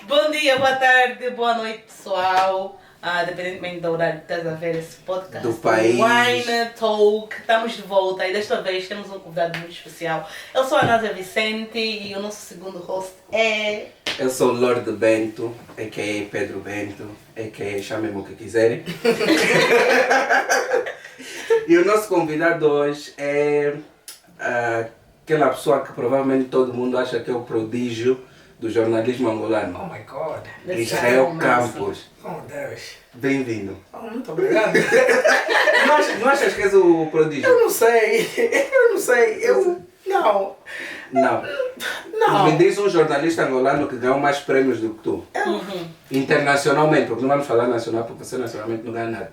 Bom dia, boa tarde, boa noite, pessoal. Dependentemente do horário que estás a ver esse podcast do país. Wine Talk, estamos de volta e desta vez temos um convidado muito especial. Eu sou a Nádia Vicente e o nosso segundo host é... Eu sou o Lorde Bento, a.k.a. Pedro Bento, a.k.a. chamem-me o que quiserem. E o nosso convidado hoje é aquela pessoa que provavelmente todo mundo acha que é o prodígio do jornalismo angolano. Oh my God. Israel Campos. Oh Deus. Bem-vindo. Oh, muito obrigado. Não achas que és o prodígio? Eu não sei. Não. Não. Me diz um jornalista angolano que ganhou mais prêmios do que tu. Internacionalmente, porque não vamos falar nacional, porque você nacionalmente não ganha nada.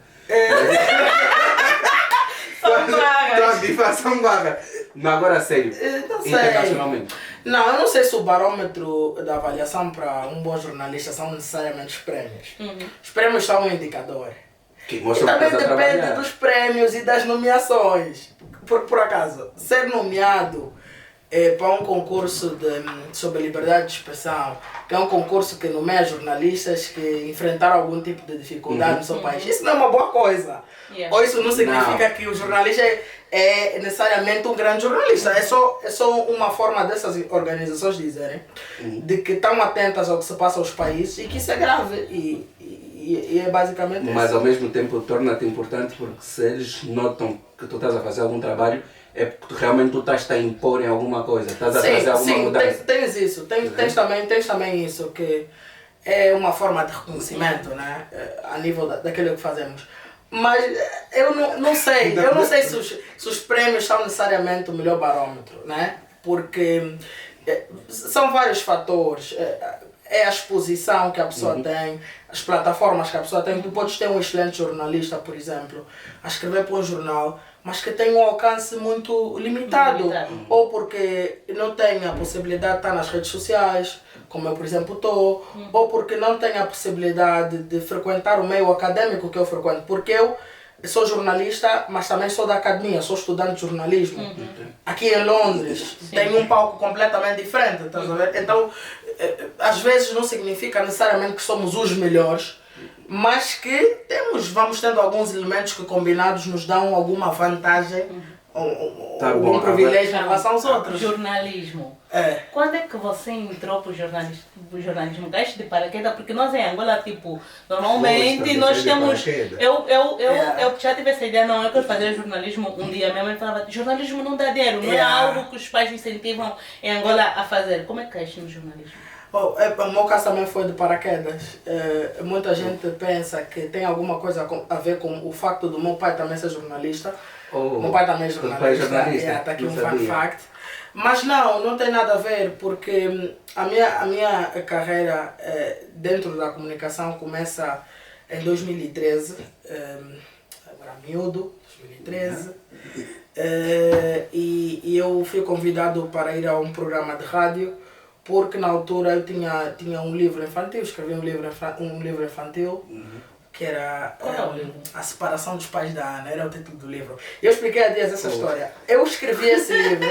São barra. Mas agora sério, Não sei. internacionalmente. Não, eu não sei se o barômetro da avaliação para um bom jornalista são necessariamente os prêmios. Os prêmios são um indicador. Que E mostra também que estás a depende trabalhar. dos prêmios e das nomeações. Por acaso, ser nomeado para um concurso sobre liberdade de expressão, que é um concurso que nomeia jornalistas que enfrentaram algum tipo de dificuldade no seu país, isso não é uma boa coisa. Yeah. Ou isso não significa que o jornalista é necessariamente um grande jornalista. É só uma forma dessas organizações dizerem de que estão atentas ao que se passa aos países e que isso é grave. E é basicamente Mas isso. ao mesmo tempo torna-te importante porque se eles notam que tu estás a fazer algum trabalho, é porque realmente tu estás a impor em alguma coisa, estás a trazer alguma mudança. Tens isso, tens também isso, que é uma forma de reconhecimento, né? A nível daquilo que fazemos. Mas eu não sei se os prêmios são necessariamente o melhor barômetro, né? Porque são vários fatores. É a exposição que a pessoa tem, as plataformas que a pessoa tem. Tu podes ter um excelente jornalista, por exemplo, a escrever para um jornal, mas que tem um alcance muito limitado. Ou porque não tem a possibilidade de estar nas redes sociais, como eu, por exemplo, estou, ou porque não tem a possibilidade de frequentar o meio acadêmico que eu frequento. Porque eu sou jornalista, mas também sou da academia, sou estudante de jornalismo. Aqui em Londres, tenho um palco completamente diferente, estás a ver? Então, às vezes não significa necessariamente que somos os melhores, mas que vamos tendo alguns elementos que combinados nos dão alguma vantagem ou algum privilégio em relação aos outros. Jornalismo. Quando é que você entrou para o jornalismo? Caíste de paraquedas? Porque nós em Angola, tipo, normalmente nós temos... Eu já tive essa ideia, não, eu quero fazer jornalismo um dia. Minha mãe falava, jornalismo não dá dinheiro, não é algo que os pais incentivam em Angola a fazer. Como é que caíste no jornalismo? O meu caso também foi de paraquedas. Muita gente pensa que tem alguma coisa a ver com o facto do meu pai também ser jornalista. Meu pai também é jornalista. Está aqui um fun fact. Mas não tem nada a ver, porque a minha carreira dentro da comunicação começa em 2013, agora miúdo, 2013, e eu fui convidado para ir a um programa de rádio, porque na altura eu tinha um livro infantil, escrevi um livro infantil, que era A Separação dos Pais da Ana, era o título do livro. Eu expliquei há dias essa história. Eu escrevi esse livro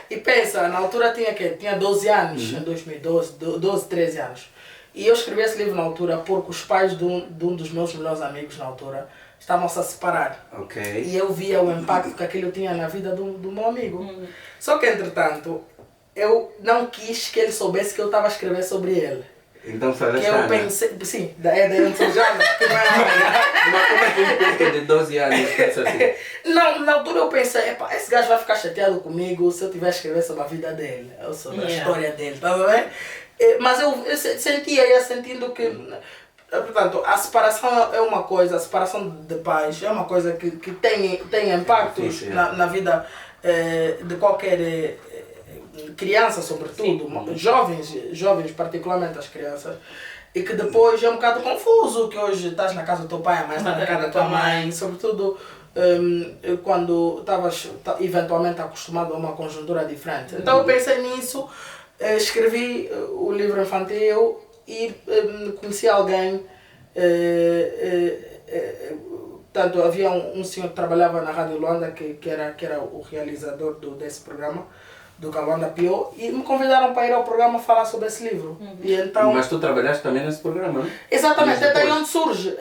e pensa, na altura tinha 12 anos, em 2012, 12, 13 anos. E eu escrevi esse livro na altura porque os pais de um dos meus melhores amigos na altura estavam-se a separar. Okay. E eu via o impacto que aquilo tinha na vida do meu amigo. Só que, entretanto, eu não quis que ele soubesse que eu estava a escrever sobre ele. Então foi que eu pensei, sim, daí eu sou Jana, que não é Mas como é que um puto de 12 anos pensa assim? Não, na altura eu pensei, esse gajo vai ficar chateado comigo se eu tiver a escrever sobre a vida dele, ou sobre a história dele, tá vendo? Mas eu ia sentindo que, portanto, a separação é uma coisa, a separação de pais é uma coisa que tem impactos na vida de qualquer criança, sobretudo, jovens, particularmente as crianças, e que depois é um bocado confuso, que hoje estás na casa do teu pai, amanhã estás na casa da tua mãe, sobretudo quando estavas eventualmente acostumado a uma conjuntura diferente. Então eu pensei nisso, escrevi o livro infantil e conheci alguém portanto, havia um senhor que trabalhava na Rádio Luanda, que era o realizador desse programa, do Kaluanda Pio, e me convidaram para ir ao programa falar sobre esse livro. E então, mas tu trabalhaste também nesse programa, não? Exatamente, é daí onde surge.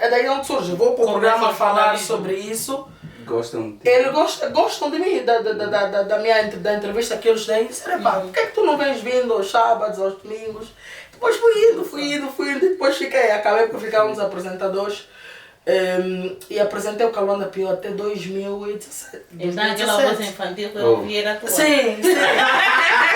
Vou para o programa falar sobre isso. Gostam de Eles gostam de mim, da entrevista que eles têm. Disseram, pá, por que é que tu não vens vindo aos sábados, aos domingos? Depois fui indo, depois acabei por ficar um dos apresentadores. E apresentei o Kaluanda Pio até 2017. Então aquela voz infantil que eu ouvi era tua. Sim.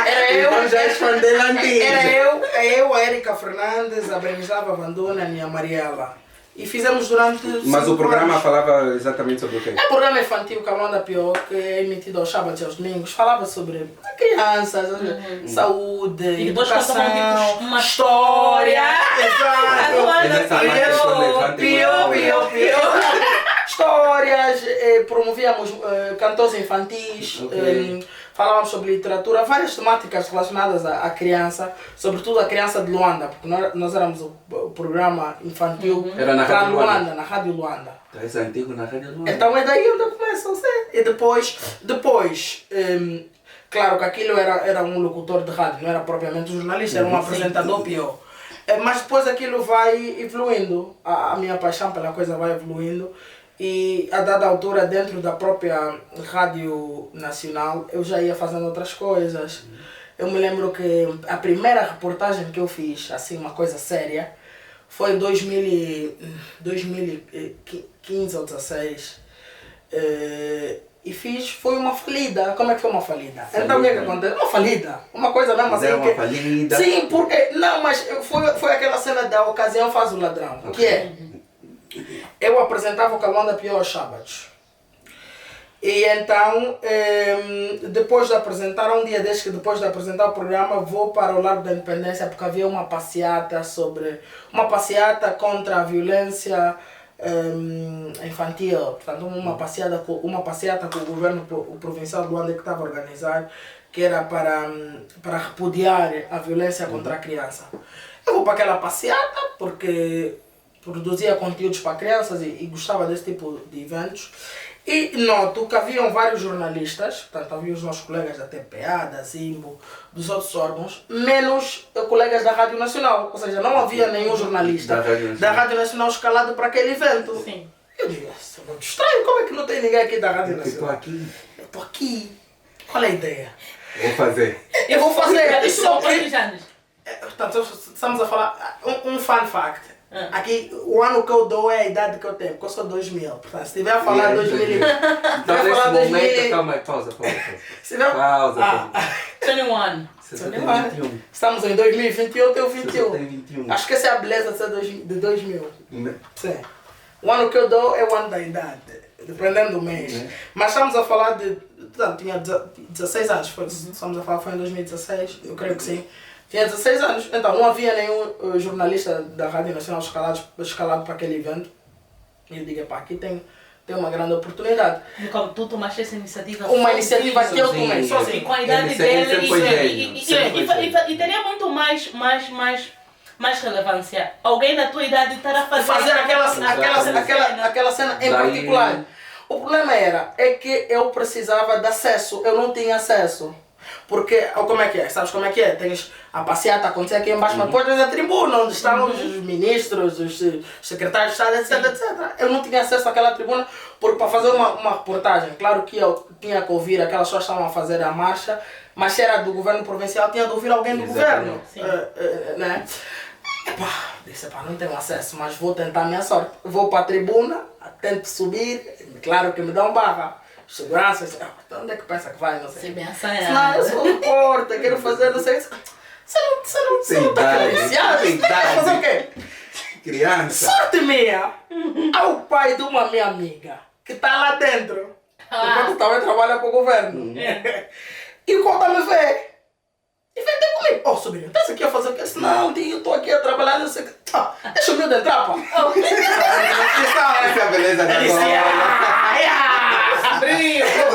Era eu. Então já és fã dele antigo. Era eu, a Érica Fernandes, a Brenislava Vandona e a Mariela. E fizemos durante. Mas o programa anos. falava exatamente sobre o quê? É um programa infantil, Kaluanda Pio, que é emitido aos sábados e aos domingos. Falava sobre crianças, saúde, E depois educação, contavam tipo uma história. Exato. Pio. Histórias, promovíamos cantores infantis, falávamos sobre literatura, várias temáticas relacionadas à criança, sobretudo a criança de Luanda, porque nós éramos o programa infantil para Luanda, na Rádio Luanda. Tu és antigo na Rádio Luanda. Então é daí onde eu começo a ser. E depois claro que aquilo era um locutor de rádio, não era propriamente um jornalista, era um apresentador pior. Mas depois aquilo vai evoluindo, a minha paixão pela coisa vai evoluindo. E a dada altura, dentro da própria Rádio Nacional, eu já ia fazendo outras coisas. Eu me lembro que a primeira reportagem que eu fiz, assim, uma coisa séria, foi em 2015 ou 2016. E foi uma falida. Como é que foi uma falida? Então o que aconteceu? Uma falida. Uma coisa mesmo assim. Uma falida. Sim, porque. Não, mas foi aquela cena da ocasião faz o ladrão. Okay. Que é. Eu apresentava o Kaluanda Pio aos sábados. E então, depois de apresentar, um dia desde que depois de apresentar o programa, vou para o Largo da Independência porque havia uma passeata contra a violência infantil. Portanto, uma passeata que o governo provincial de Luanda que estava a organizar, que era para repudiar a violência contra a criança. Eu vou para aquela passeata porque produzia conteúdos para crianças e gostava desse tipo de eventos. E noto que haviam vários jornalistas, portanto havia os nossos colegas da TPA, da Zimbo, dos outros órgãos, menos colegas da Rádio Nacional. Ou seja, não havia nenhum jornalista da Rádio Nacional escalado para aquele evento. Sim. Eu digo, isso é muito estranho, como é que não tem ninguém aqui da Rádio Nacional? Eu estou aqui. Qual é a ideia? Vou fazer. Eu vou fazer. Isso são quantos anos? Portanto, estamos a falar um fun fact. Aqui, o ano que eu dou é a idade que eu tenho, porque eu sou 2000. Portanto, se estiver a falar 2000... Então, nesse momento, calma aí, pausa. Pausa. 21. 21. Estamos em 2021, eu tenho 21. 21. Acho que essa é a beleza de ser de 2000. Sim. O ano que eu dou é o ano da idade, dependendo do mês. Mas estamos a falar de... Portanto, tinha 16 anos, estamos a falar, foi em 2016, eu creio que sim. Tinha 16 anos, então não havia nenhum jornalista da Rádio Nacional escalado para aquele evento. E eu digo, pá, aqui tem uma grande oportunidade. E como tu tomaste essa iniciativa? Uma iniciativa que eu tomei, sozinho. Com a idade dele e teria muito mais relevância. Alguém da tua idade estar a fazer aquela cena em particular. O problema é que eu precisava de acesso, eu não tinha acesso. Porque, como é que é? Sabes como é que é? Tens a passeata acontecer aqui embaixo, mas depois tens a tribuna onde estão os ministros, os secretários de Estado, etc. Eu não tinha acesso àquela tribuna porque para fazer uma reportagem, claro que eu tinha que ouvir aquelas pessoas que estavam a fazer a marcha, mas se era do governo provincial, tinha de ouvir alguém do governo. Né? Disse, não tenho acesso, mas vou tentar a minha sorte. Vou para a tribuna, tento subir, claro que me dão barra. Segurança, onde é que pensa que vai? Não sei. Não, eu sou repórter, quero fazer, não sei. Você não está credenciado? Você vai fazer o quê? Criança. Sorte minha! Ao pai de uma minha amiga, que está lá dentro. Enquanto também trabalha para o governo. E conta me ver. E vem ter comigo. Oh, sobrinho, estás aqui a fazer o quê? Não, eu estou aqui a trabalhar, não sei o quê. Deixa o meu entrar, pá. Essa beleza da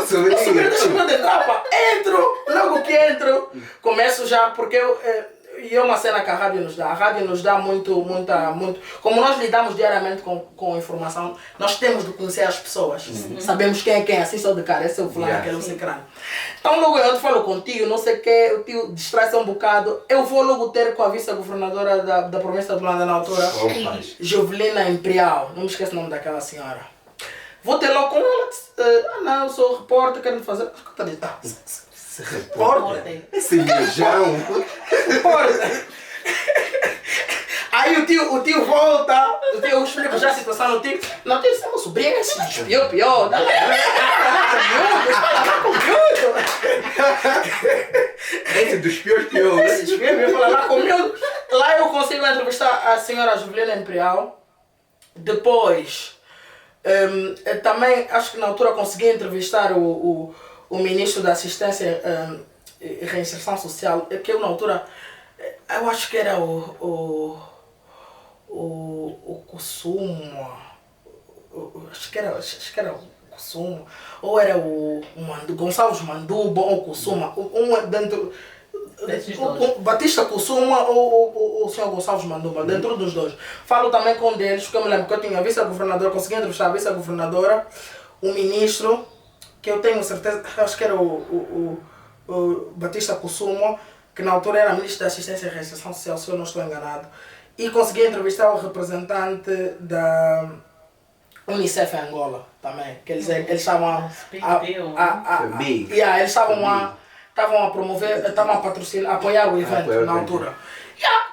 Sobrinho, deixa eu entrar, pá. Entro, logo que entro, começo já, porque E é uma cena que a rádio nos dá. A rádio nos dá muito. Como nós lidamos diariamente com informação, nós temos de conhecer as pessoas. Sabemos quem é quem, assim só de cara, esse é o fulano, aquele é o ciclano. Então logo eu falo contigo, não sei o que, o tio distrai-se um bocado. Eu vou logo ter com a vice-governadora da província de Luanda na altura, Jovelina Imperial, não me esqueço o nome daquela senhora. Vou ter logo com ela, não, eu sou repórter, quero fazer. Repórter? Esse beijão. Repórter. Aí o tio volta, eu explico já a situação no tio. Não, tio, você é meu sobrinho, esse despiou pior. Dá com miúdo. Esse dos piores pior. Esse despiou pior, fala lá com miúdo. Lá eu consigo entrevistar a senhora Jovelina Imperial. Depois, também acho que na altura consegui entrevistar o ministro da Assistência e Reinserção Social, que eu na altura, eu acho que era o Kusuma, acho que era o Kusuma, ou era o Gonçalves Manduba ou Kusuma, dentro, o Batista Kusuma ou o senhor Gonçalves Manduba, dentro dos dois. Falo também com um deles, porque eu me lembro que eu tinha a vice-governadora, consegui entrevistar a vice-governadora, o ministro, que eu tenho certeza, acho que era o Batista Kusuma, que na altura era ministro da Assistência e Reinserção Social, se eu não estou enganado. E consegui entrevistar o representante da Unicef em Angola também, que eles estavam eles estavam a promover, estavam a patrocinar, a apoiar o evento na altura.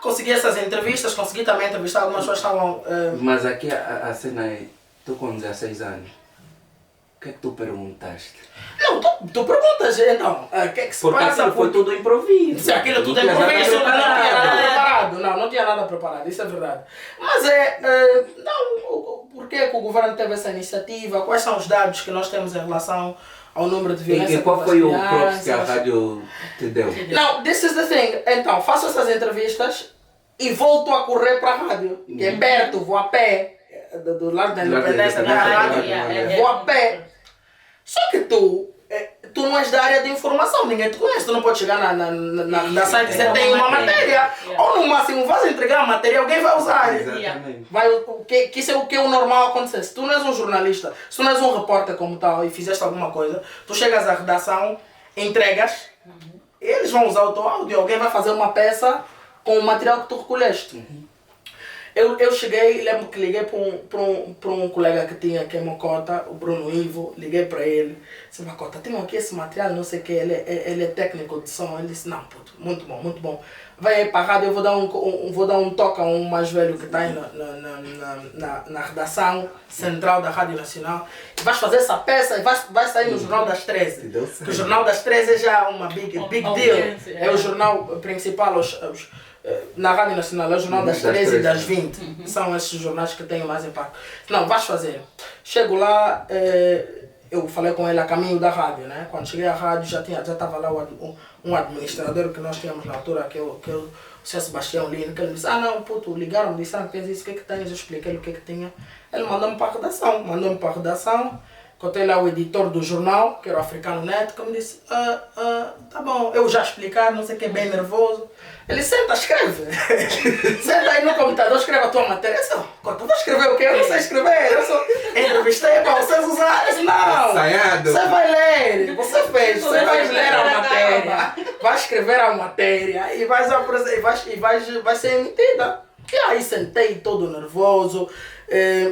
Consegui essas entrevistas, consegui também entrevistar algumas pessoas que estavam... Mas aqui a cena é, tu com 16 anos, o que é que tu perguntaste? Não, tu perguntas, então, o que é que se porque passa? Porque foi tudo improviso. Se aquilo tudo é improviso, não tinha nada preparado. Não tinha nada preparado, isso é verdade. Mas por que o governo teve essa iniciativa? Quais são os dados que nós temos em relação ao número de violência? E qual foi o props que a rádio te deu? Não, this is the thing. Então, faço essas entrevistas e volto a correr para a rádio, que é perto, vou a pé, do lado da Independência da rádio, vou a pé. Só que tu não és da área de informação, ninguém te conhece, tu não pode chegar na site que você tem uma matéria, ou no máximo vais entregar a matéria, alguém vai usar. Isso é o que é o normal acontecer. Se tu não és um jornalista, se tu não és um repórter como tal e fizeste alguma coisa, tu chegas à redação, entregas, eles vão usar o teu áudio, alguém vai fazer uma peça com o material que tu recolheste. Eu cheguei, lembro que liguei para um colega que tinha aqui em Mocota, o Bruno Ivo, liguei para ele, disse, Mocota, tenho aqui esse material, não sei o que, ele é técnico de som. Ele disse, não, puto, muito bom, muito bom. Vai aí para a rádio, eu vou dar um toque a um mais velho que está aí na redação central da Rádio Nacional. E vais fazer essa peça e vai sair no Jornal das 13. Que o Jornal das 13 é já uma big deal. É o jornal principal, na Rádio Nacional, é o Jornal das 13 e das 20. São esses jornais que têm mais impacto. Não, vais fazer. Chego lá, eu falei com ele a caminho da rádio, né? Quando cheguei à rádio já estava lá um administrador que nós tínhamos na altura, que é o Sr. Sebastião Lino, que ele disse, não, puto, ligaram, disseram que tens isso, o que é que tens? Eu expliquei o que é que tinha. Ele mandou-me para a redação, contei lá o editor do jornal, que era o Africano Neto, que me disse, tá bom, eu já explicar, não sei o que, bem nervoso. Ele senta, escreve. Senta aí no computador, escreve a tua matéria. Eu disse, tu vai escrever o quê? Eu não sei escrever. Eu só entrevistei para vocês usarem. Eu disse, não, você vai ler. Você fez, você vai ler a matéria. Vai escrever a matéria e vai ser emitida. E aí sentei todo nervoso.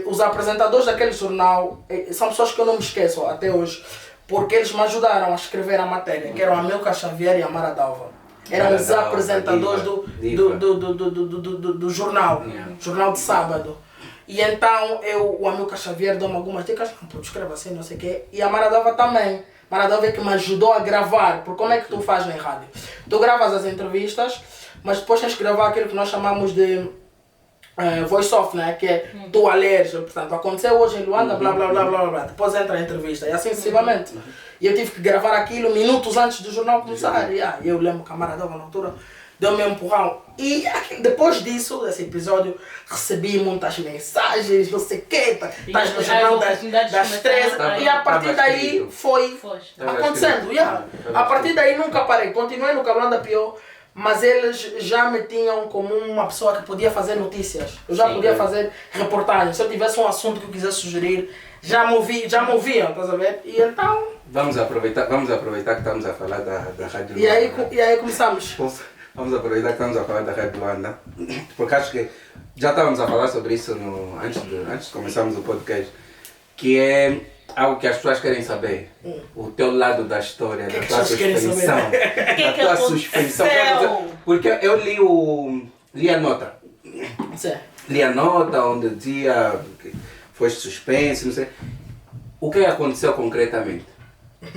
Os apresentadores daquele jornal são pessoas que eu não me esqueço até hoje, porque eles me ajudaram a escrever a matéria, que eram a Amilcar Xavier e a Mara Dalva. Eram os apresentadores do jornal, jornal de sábado. E então o Amilcar Xavier deu-me algumas dicas, não, escreva assim, não sei o quê. E a Mara Dalva também. Mara Dalva é que me ajudou a gravar, porque como é que tu fazes na rádio? Tu gravas as entrevistas, mas depois tens que gravar aquilo que nós chamamos de voice-off, né? Que é tu a leres, portanto, aconteceu hoje em Luanda, blá blá blá blá blá, depois entra a entrevista e assim sucessivamente. E eu tive que gravar aquilo minutos antes do jornal começar. E eu lembro que a Mara Dalva na altura deu-me um empurrão. E depois disso, desse episódio, recebi muitas mensagens, não sei o quê, estás no jornal das 13. E a partir daí foi acontecendo. A partir daí nunca parei, continuei no Cabrão da Pior. mas eles já me tinham como uma pessoa que podia fazer notícias. Eu já podia fazer reportagens. Se eu tivesse um assunto que eu quisesse sugerir, já me ouviam, estás a ver? E então... Vamos aproveitar que estamos a falar da Rádio Luanda. E aí começamos. Vamos aproveitar que estamos a falar da Rádio Luanda, porque acho que já estávamos a falar sobre isso antes de começarmos o podcast, que é algo que as pessoas querem saber. O teu lado da história, da tua suspensão. Da tua suspensão. Porque eu li a nota. Sim. Li a nota onde dizia que foste suspenso, não sei. O que aconteceu concretamente?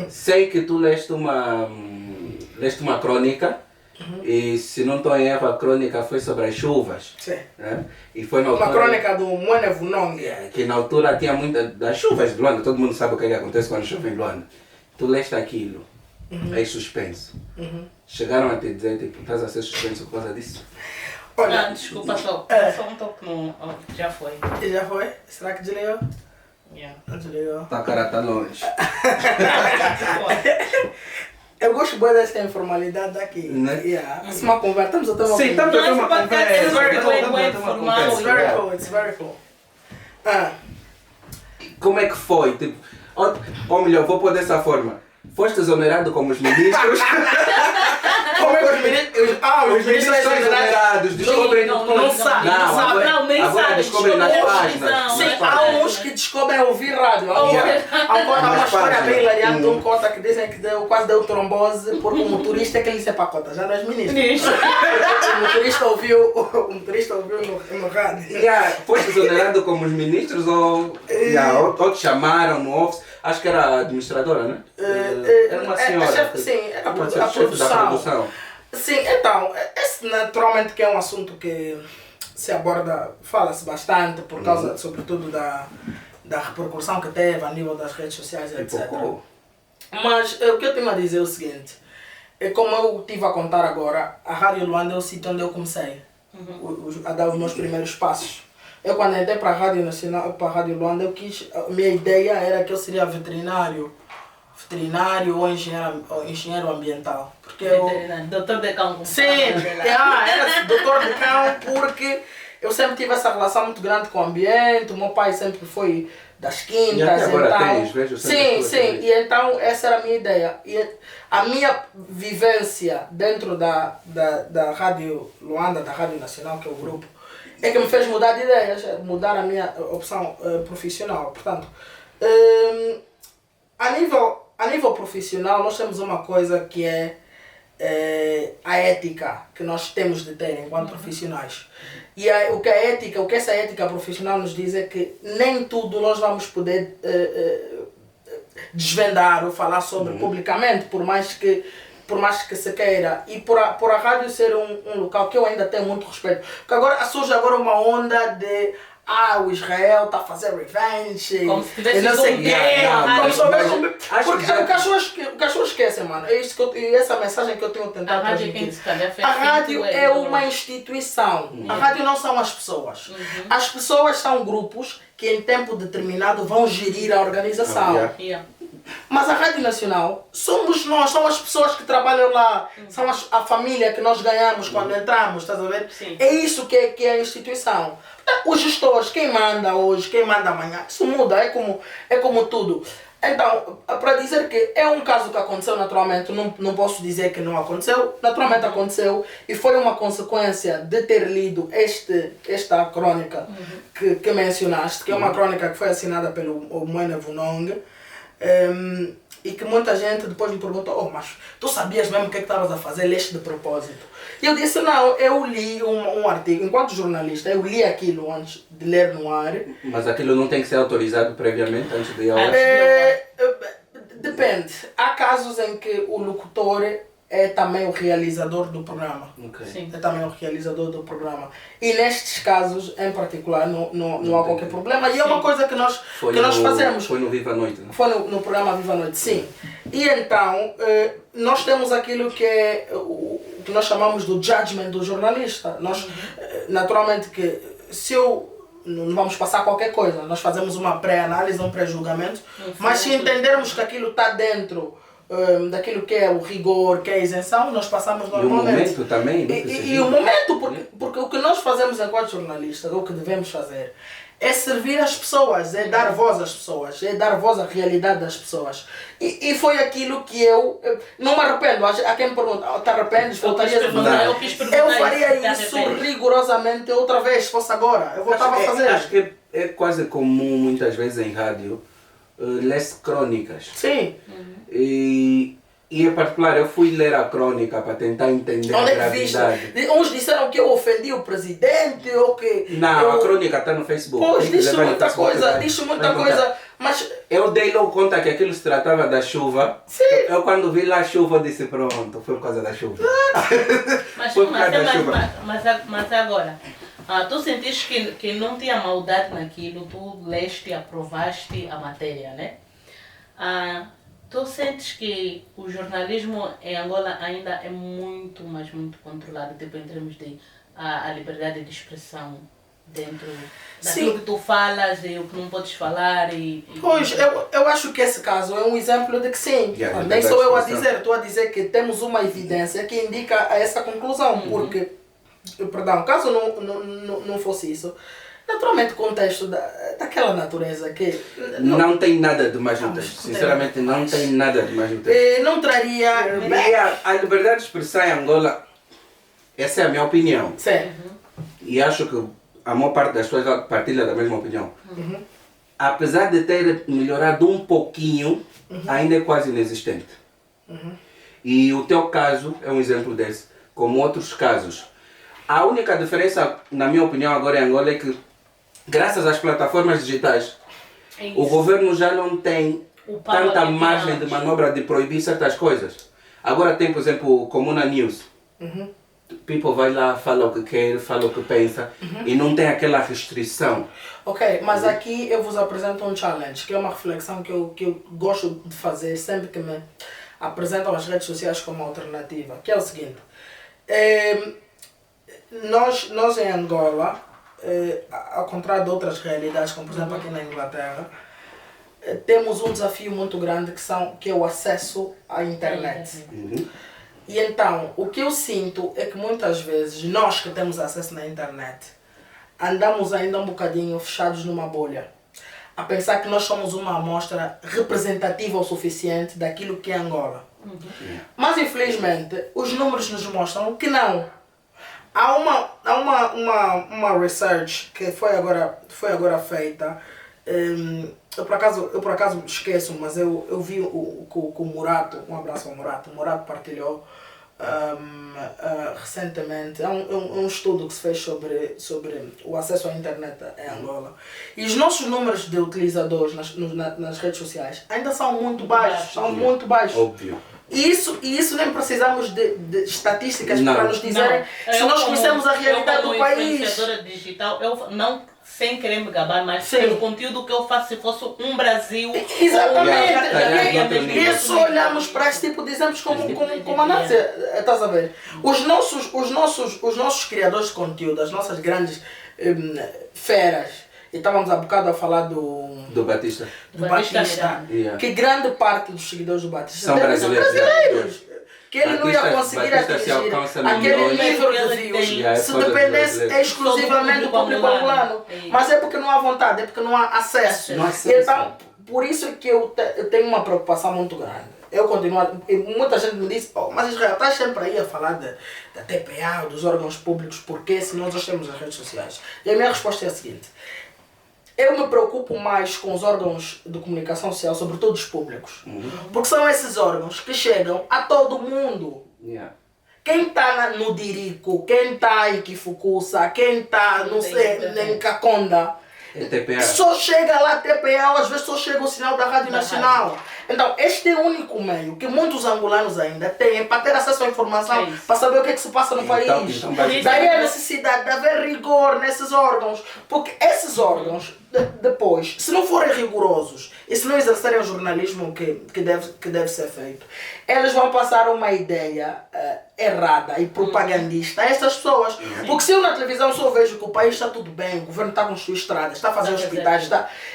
Sei que tu leste uma crônica. E se não estou em erro, a crônica foi sobre as chuvas. Sim. Né? E foi na uma crônica do Mwene Vunong. Que na altura tinha muitas das chuvas de Luanda. Todo mundo sabe o que acontece quando chove em Luanda. Tu leste aquilo, é suspenso. Chegaram a te dizer, tipo, estás a ser suspenso por causa disso? Olha, desculpa, só um toque no... Já foi. Já foi? Será que desligou? Yeah. Desligou. Tá, cara, tá longe. Eu gosto bem dessa informalidade daqui. É uma conversa, estamos a ter uma conversa. Sim, estamos a ter uma conversa. It's very cool. Como é que foi? Tipo, ou melhor, vou pôr dessa forma. Foste exonerado como os ministros? Como é que os ministros... os ministros são exonerados, descobrem não sabe. Agora descobrem nas páginas. Sim, há uns que descobrem ouvir rádio. Há uma história bem hilariante de um cota que dizem que quase deu trombose porque o motorista que ele disse para a cota, já não és ministro. O motorista ouviu no rádio. Foste exonerado como os ministros ou te chamaram no office? Acho que era a administradora, né? Era uma senhora. Sim, era a produção. Sim, então, esse naturalmente que é um assunto que se aborda, fala-se bastante por causa, sobretudo, da repercussão que teve a nível das redes sociais, etc. Mas o que eu tenho a dizer é o seguinte, como eu estive a contar agora, a Rádio Luanda é o sítio onde eu comecei a dar os meus primeiros passos. Eu quando entrei para a Rádio Nacional, para a Rádio Luanda, a minha ideia era que eu seria veterinário ou engenheiro ambiental. Porque doutor de cão. Sim, era doutor de cão porque eu sempre tive essa relação muito grande com o ambiente, o meu pai sempre foi das quintas. E até agora vejo sim, e então essa era a minha ideia. E a minha vivência dentro da Rádio Luanda, da Rádio Nacional, que é o grupo, é que me fez mudar de ideias, mudar a minha opção profissional. Portanto, a nível profissional, nós temos uma coisa que é a ética que nós temos de ter enquanto profissionais. E o que essa ética profissional nos diz é que nem tudo nós vamos poder desvendar ou falar sobre publicamente, por mais que se queira, e por a rádio ser um local que eu ainda tenho muito respeito. Porque agora surge uma onda de o Israel está a fazer revenge, como se tivesse não sei o quê. O que as pessoas esquecem, mano. É isso e essa mensagem que eu tenho tentado transmitir. A rádio é uma instituição. A rádio não são as pessoas. As pessoas são grupos que em tempo determinado vão gerir a organização. Mas a Rádio Nacional somos nós, são as pessoas que trabalham lá, são a família que nós ganhamos quando entramos, estás a ver? Sim. É isso que é a instituição. Os gestores, quem manda hoje, quem manda amanhã, isso muda, é como tudo. Então, para dizer que é um caso que aconteceu naturalmente, não posso dizer que não aconteceu, naturalmente aconteceu e foi uma consequência de ter lido esta crônica que mencionaste, que é uma crônica que foi assinada pelo Mwene Vunong. E que muita gente depois me perguntou, mas tu sabias mesmo o que estavas a fazer, leste de propósito? E eu disse, não, eu li um artigo, enquanto jornalista, eu li aquilo antes de ler no ar. Mas aquilo não tem que ser autorizado previamente antes de ir ao ar? Depende. Há casos em que o locutor é também o realizador do programa. Sim. É também o realizador do programa. E nestes casos, em particular, não há qualquer problema. E é uma coisa que nós fazemos. Foi no Viva a Noite, né? Foi no programa Viva a Noite, sim. E então, nós temos aquilo que é o que nós chamamos do judgment do jornalista. Nós, naturalmente, que se não vamos passar qualquer coisa, nós fazemos uma pré-análise, um pré-julgamento, mas se entendermos que aquilo está dentro daquilo que é o rigor, que é a isenção, nós passamos normalmente. E o momento também. E o momento, porque o que nós fazemos enquanto jornalistas, ou o que devemos fazer, é servir as pessoas, é dar voz às pessoas, é dar voz à realidade das pessoas. E foi aquilo que eu não me arrependo. Há quem me pergunta, te arrependes? Voltarias a fazer? Eu faria isso rigorosamente outra vez, se fosse agora. Eu voltava a fazer. Acho que é quase comum muitas vezes em rádio ler-se crônicas. Sim. E em particular, eu fui ler a crônica para tentar entender a gravidade. Uns disseram que eu ofendi o presidente ou que... Não, a crônica está no Facebook. Pois, diz muita coisa, mas... Eu dei logo conta que aquilo se tratava da chuva. Sim. Eu quando vi lá a chuva, eu disse pronto, foi por causa da chuva. Mas agora, tu sentiste que não tinha maldade naquilo, tu leste, aprovaste a matéria, né? Tu sentes que o jornalismo em Angola ainda é muito, mas muito controlado, tipo, em termos de a liberdade de expressão dentro daquilo que tu falas e o que não podes falar Pois, eu acho que esse caso é um exemplo de que sim. Nem sou eu a dizer, estou a dizer que temos uma evidência que indica essa conclusão, porque, perdão, caso não fosse isso, naturalmente o contexto daquela natureza que... Não tem nada de mais útil. Sinceramente, não tem nada de mais útil. Não traria... A liberdade de expressão em Angola, essa é a minha opinião. Sim. E acho que a maior parte das pessoas partilha da mesma opinião. Apesar de ter melhorado um pouquinho, ainda é quase inexistente. E o teu caso é um exemplo desse, como outros casos. A única diferença, na minha opinião, agora em Angola é que, graças às plataformas digitais, o governo já não tem tanta margem de manobra de proibir certas coisas. Agora tem, por exemplo, o Comuna News. People vai lá, fala o que quer, fala o que pensa e não tem aquela restrição. Ok, mas aqui eu vos apresento um challenge, que é uma reflexão que eu gosto de fazer sempre que me apresentam as redes sociais como alternativa, que é o seguinte. Nós em Angola, ao contrário de outras realidades, como por exemplo aqui na Inglaterra, temos um desafio muito grande que é o acesso à internet. E então, o que eu sinto é que muitas vezes, nós que temos acesso na internet, andamos ainda um bocadinho fechados numa bolha, a pensar que nós somos uma amostra representativa o suficiente daquilo que é Angola. Mas infelizmente, os números nos mostram que não. Há uma research que foi agora feita, eu por acaso esqueço, mas eu vi o Murato, um abraço ao Murato. O Murato partilhou recentemente, é um estudo que se fez sobre o acesso à internet em Angola. E os nossos números de utilizadores nas redes sociais ainda são muito baixos, muito baixos. Óbvio. E isso nem precisamos de estatísticas para nos dizerem se nós conhecemos a realidade do país. Influenciadora digital, eu não, sem querer me gabar, mas pelo conteúdo que eu faço, se fosse um Brasil... Exatamente. E só olhamos para esse tipo de exemplos como a Nádia, estás a ver? Os nossos criadores de conteúdo, as nossas grandes feras, e estávamos há bocado a falar do Batista. Do Batista. Que grande parte dos seguidores do Batista são brasileiros. Que ele não ia conseguir atingir aquele nível de views se dependesse exclusivamente do público angolano. Mas é porque não há vontade, é porque não há acesso. Então, por isso é que eu tenho uma preocupação muito grande. Eu continuo, e muita gente me disse, mas Israel, estás sempre aí a falar da TPA, dos órgãos públicos, porque se nós temos as redes sociais? E a minha resposta é a seguinte. Eu me preocupo mais com os órgãos de comunicação social, sobretudo os públicos. Porque são esses órgãos que chegam a todo mundo. Quem está no Dirico, quem está em Kifukusa, quem está em Kakonda, só chega lá a TPA, às vezes só chega o sinal da Rádio Nacional. Então, este é o único meio que muitos angolanos ainda têm para ter acesso à informação, para saber o que é que se passa no país. Daí a necessidade de haver rigor nesses órgãos, porque esses órgãos, depois, se não forem rigorosos e se não exercerem o jornalismo que deve ser feito, eles vão passar uma ideia errada e propagandista a essas pessoas. Porque se eu na televisão só vejo que o país está tudo bem, o governo está a construir estradas, está a fazer hospitais,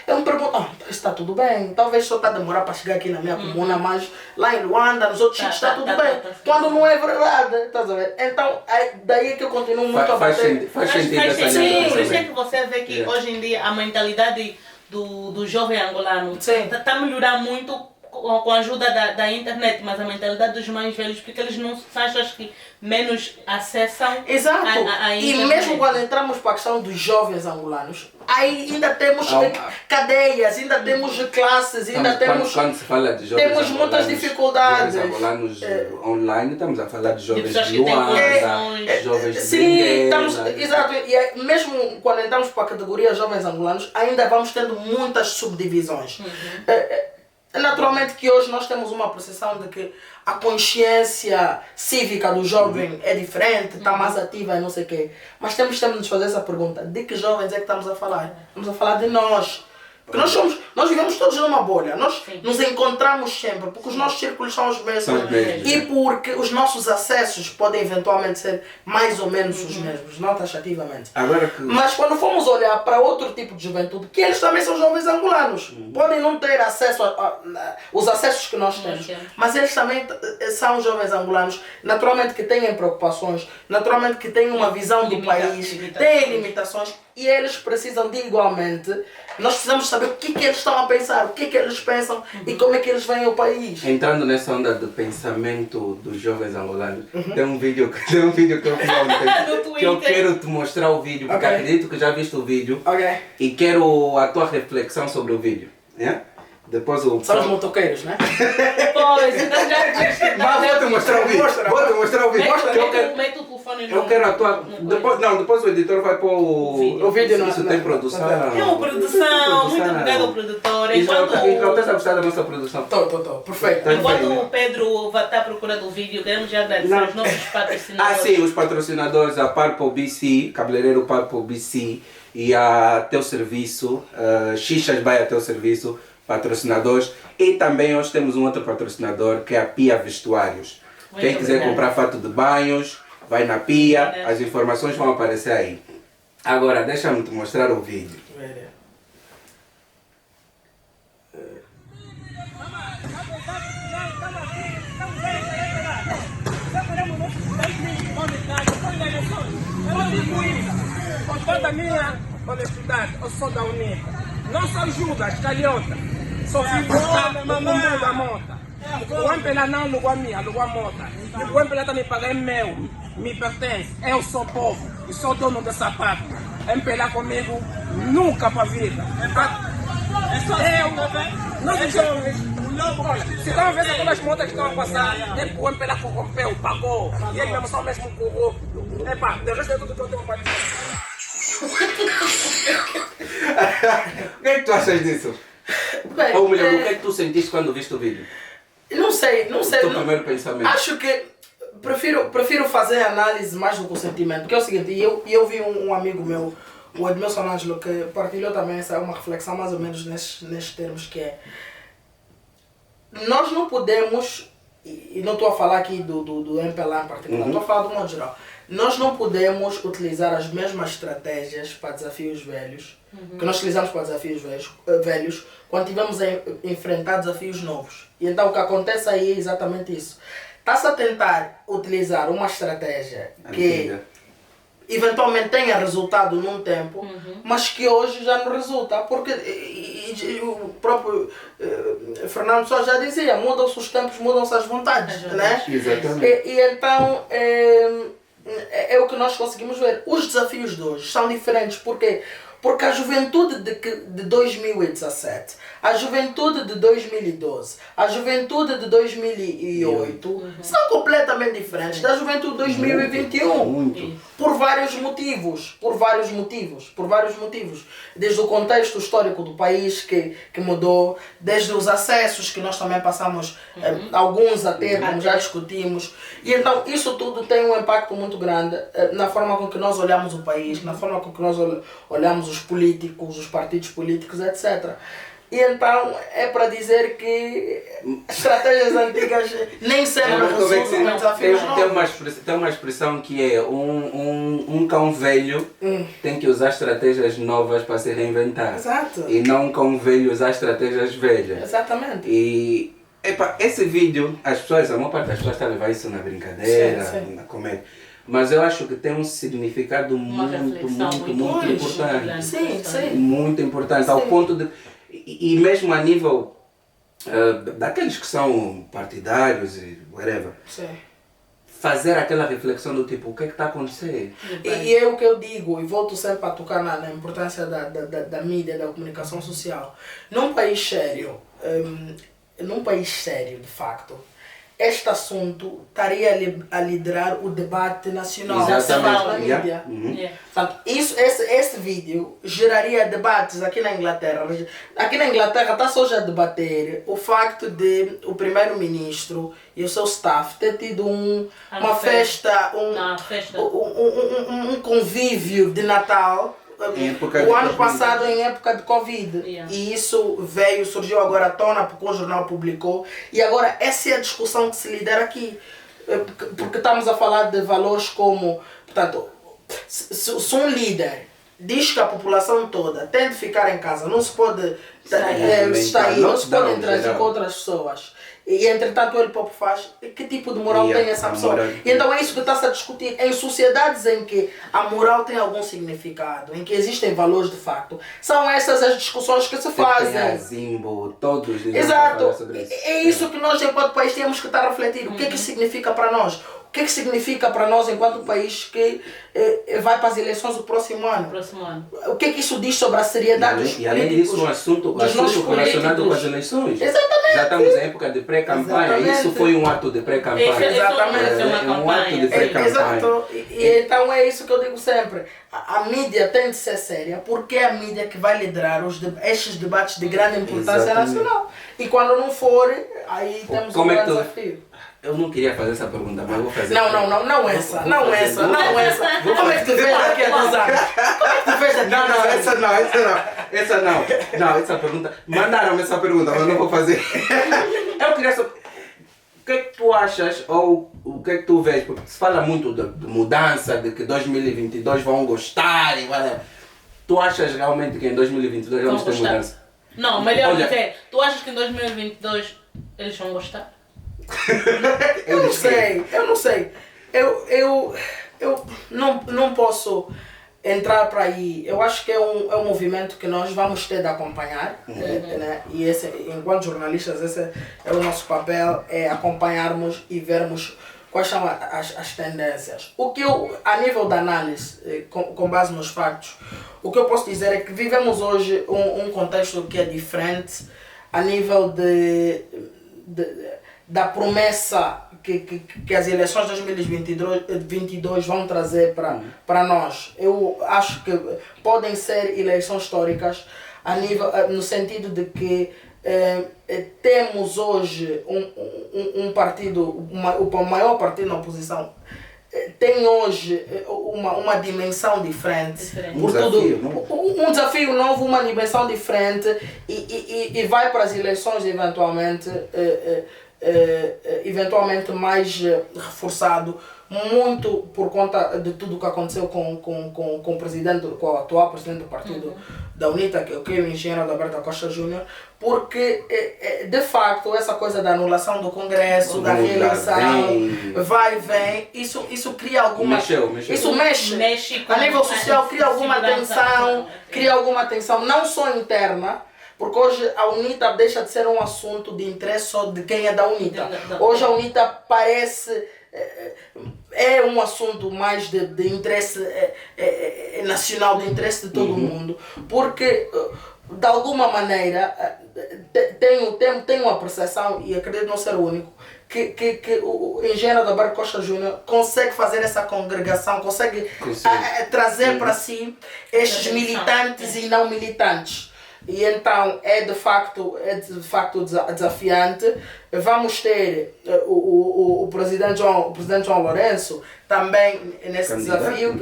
eu me pergunto, está tudo bem, talvez só está a demorar para chegar aqui na minha comuna, mas lá em Luanda, nos outros sítios está tudo bem. Quando não é verdade, estás a ver? Então, daí é que eu continuo muito a bater. Faz sentido essa sim. Por isso é que você vê que hoje em dia a mentalidade do jovem angolano está a melhorar muito com a ajuda da internet, mas a mentalidade dos mais velhos, porque eles não acho que menos acessam a internet. E mesmo quando entramos para a questão dos jovens angolanos, aí ainda temos cadeias, ainda temos classes, ainda temos... Quando se fala de jovens temos muitas dificuldades. Jovens angolanos online, estamos a falar de jovens de Luanda, jovens de sim, exato. E mesmo quando entramos para a categoria jovens angolanos, ainda vamos tendo muitas subdivisões. Naturalmente que hoje nós temos uma percepção de que a consciência cívica do jovem é diferente, está mais ativa e não sei o quê. Mas temos de nos fazer essa pergunta, de que jovens é que estamos a falar? Estamos a falar de nós. Porque nós vivemos todos numa bolha, nós nos encontramos sempre, porque os nossos círculos são os mesmos e porque os nossos acessos podem eventualmente ser mais ou menos os mesmos, não taxativamente. Mas quando formos olhar para outro tipo de juventude, que eles também são jovens angolanos, podem não ter acesso os acessos que nós temos, mas eles também são jovens angolanos, naturalmente que têm preocupações, naturalmente que têm uma visão do país, têm limitações. E eles precisam de igualmente, nós precisamos saber o que eles estão a pensar, o que eles pensam e como é que eles veem o país. Entrando nessa onda do pensamento dos jovens angolanos, tem um vídeo que eu vi ontem, que eu quero te mostrar o vídeo, porque acredito que já viste o vídeo e quero a tua reflexão sobre o vídeo. Depois são os motoqueiros, né? Pois, então já... Mas vou te mostrar o vídeo. Mete o telefone eu quero a tua... Depois o editor vai pôr o vídeo. Isso tem produção. Tem uma produção. Muito obrigado ao produtor. Enquanto está a gostar da nossa produção. Estou. Perfeito. Enquanto o Pedro está procurando o vídeo, queremos já agradecer os nossos patrocinadores. Sim, os patrocinadores, a Purple BC, cabeleireiro Purple BC e a Teu Serviço, Xixas vai a Teu Serviço, patrocinadores, e também hoje temos um outro patrocinador que é a Pia Vestuários. Quem quiser comprar fato de banhos, vai na Pia, as informações vão aparecer aí. Agora, deixa-me te mostrar o vídeo. Com toda a minha honestidade, eu sou da UNITA. Não sou Judas, calhota. Sou filho do mundo da monta. O Empela não alugou a minha, alugou a monta. E o Empela também paga é meu, me pertence. Eu sou povo e sou dono de sapato. Empela comigo nunca para a vida. Não se jovens. Olha, se estão vendo aquelas motas que estão a passar, é porque o Empela corrompeu, pagou. E ele mesmo só mesmo corrupto. Epa, de resto é tudo que eu tenho para dizer. O que é que tu achas disso? Bem, ou melhor, o que é que tu sentiste quando viste o vídeo? Não sei. O teu primeiro pensamento? Acho que prefiro fazer análise mais do que o sentimento. Porque é o seguinte, eu vi um amigo meu, o Edmilson Ângelo, que partilhou também uma reflexão mais ou menos nestes termos, que é: nós não podemos, e não estou a falar aqui do MPLA em particular, estou a falar do modo geral. Nós não podemos utilizar as mesmas estratégias para desafios velhos que nós utilizamos para desafios velhos quando tivemos a enfrentar desafios novos. E então o que acontece aí é exatamente isso. Está-se a tentar utilizar uma estratégia que eventualmente tenha resultado num tempo, mas que hoje já não resulta, porque o próprio Fernando só já dizia, mudam-se os tempos, mudam-se as vontades, né? Exatamente. E então é o que nós conseguimos ver. Os desafios de hoje são diferentes, porque a juventude de 2017, a juventude de 2012, a juventude de 2008 são completamente diferentes da juventude de 2021. Muito. Por vários motivos. Desde o contexto histórico do país que mudou, desde os acessos que nós também passamos, alguns a ter, como já discutimos. E então isso tudo tem um impacto muito grande na forma com que nós olhamos o país, na forma com que nós olhamos os políticos, os partidos políticos, etc. E então é para dizer que estratégias antigas nem sempre resultam em desafios novos. Tem uma expressão que é um cão velho tem que usar estratégias novas para se reinventar. Exato. E não um cão velho usar estratégias velhas. Exatamente. E esse vídeo, a maior parte das pessoas está a levar isso na brincadeira, sim. na comédia. Mas eu acho que tem um significado muito importante. Sim. Muito importante, ao ponto de... E mesmo a nível daqueles que são partidários e whatever, fazer aquela reflexão do tipo, o que é que está acontecendo? E é o que eu digo, e volto sempre a tocar na importância da mídia, da comunicação social. Num país sério, de facto, este assunto estaria a liderar o debate nacional na mídia. Portanto, esse vídeo geraria debates aqui na Inglaterra. Aqui na Inglaterra está-se hoje a debater o facto de o primeiro-ministro e o seu staff ter tido uma festa, um convívio de Natal o ano passado em época de Covid. E isso surgiu agora à tona porque o jornal publicou. E agora essa é a discussão que se lidera aqui. Porque estamos a falar de valores como, portanto, se um líder diz que a população toda tem de ficar em casa, não se pode sair, não se pode interagir com outras pessoas, e entretanto ele próprio faz, que tipo de moral tem essa pessoa? E então é isso que está-se a discutir. Em sociedades em que a moral tem algum significado, em que existem valores de facto, são essas as discussões que se fazem. Zimbo, todos. Exato. É isso que nós enquanto país temos que estar a refletir. O que é que significa para nós? O que é que significa para nós enquanto país que vai para as eleições do próximo ano? O que é que isso diz sobre a seriedade dos políticos? E além disso, um assunto relacionado com as eleições. Exatamente. Já estamos em época de pré-campanha. Isso foi um ato de pré-campanha. Exatamente. É um ato de pré-campanha. Exato. E então é isso que eu digo sempre. A mídia tem de ser séria porque é a mídia que vai liderar estes debates de grande importância nacional. E quando não for, aí temos um grande desafio. Eu não queria fazer essa pergunta, mas vou fazer. Não essa. Como é que tu vês daqui a 2 anos? Como é que tu vês daqui a 2 anos? Essa não. Essa pergunta. Mandaram-me essa pergunta, mas não vou fazer. Eu queria saber. O que é que tu achas ou o que é que tu vês? Porque se fala muito de mudança, de que 2022 vão gostar e whatever. Tu achas realmente que em 2022 vamos ter mudança? Não, melhor dizer, tu achas que em 2022 eles vão gostar? Eu não sei. Eu não posso entrar para aí. Eu acho que é um movimento que nós vamos ter de acompanhar. Né? E enquanto jornalistas, esse é o nosso papel, é acompanharmos e vermos quais são as tendências. O que a nível de análise, com base nos factos, o que eu posso dizer é que vivemos hoje um contexto que é diferente a nível da promessa que as eleições de 2022 vão trazer para nós. Eu acho que podem ser eleições históricas no sentido de que temos hoje um partido, o maior partido na oposição, tem hoje uma dimensão diferente. Um desafio novo, uma dimensão diferente e vai para as eleições eventualmente mais reforçado, muito por conta de tudo o que aconteceu com o atual presidente do partido da UNITA, que é o engenheiro Adalberto da Costa Júnior, porque de facto essa coisa da anulação do Congresso, da reeleição, vai e vem, isso cria alguma... Isso mexe a nível social, cria alguma tensão, não só interna, porque hoje a UNITA deixa de ser um assunto de interesse só de quem é da UNITA. Hoje a UNITA parece... é um assunto mais de interesse nacional, de interesse de todo mundo. Porque, de alguma maneira, tem uma percepção, e acredito não ser o único, que o engenheiro Adalberto Costa Júnior consegue fazer essa congregação, consegue trazer para si estes militantes e não militantes. E então é de facto desafiante. Vamos ter o presidente João Lourenço também nesse desafio,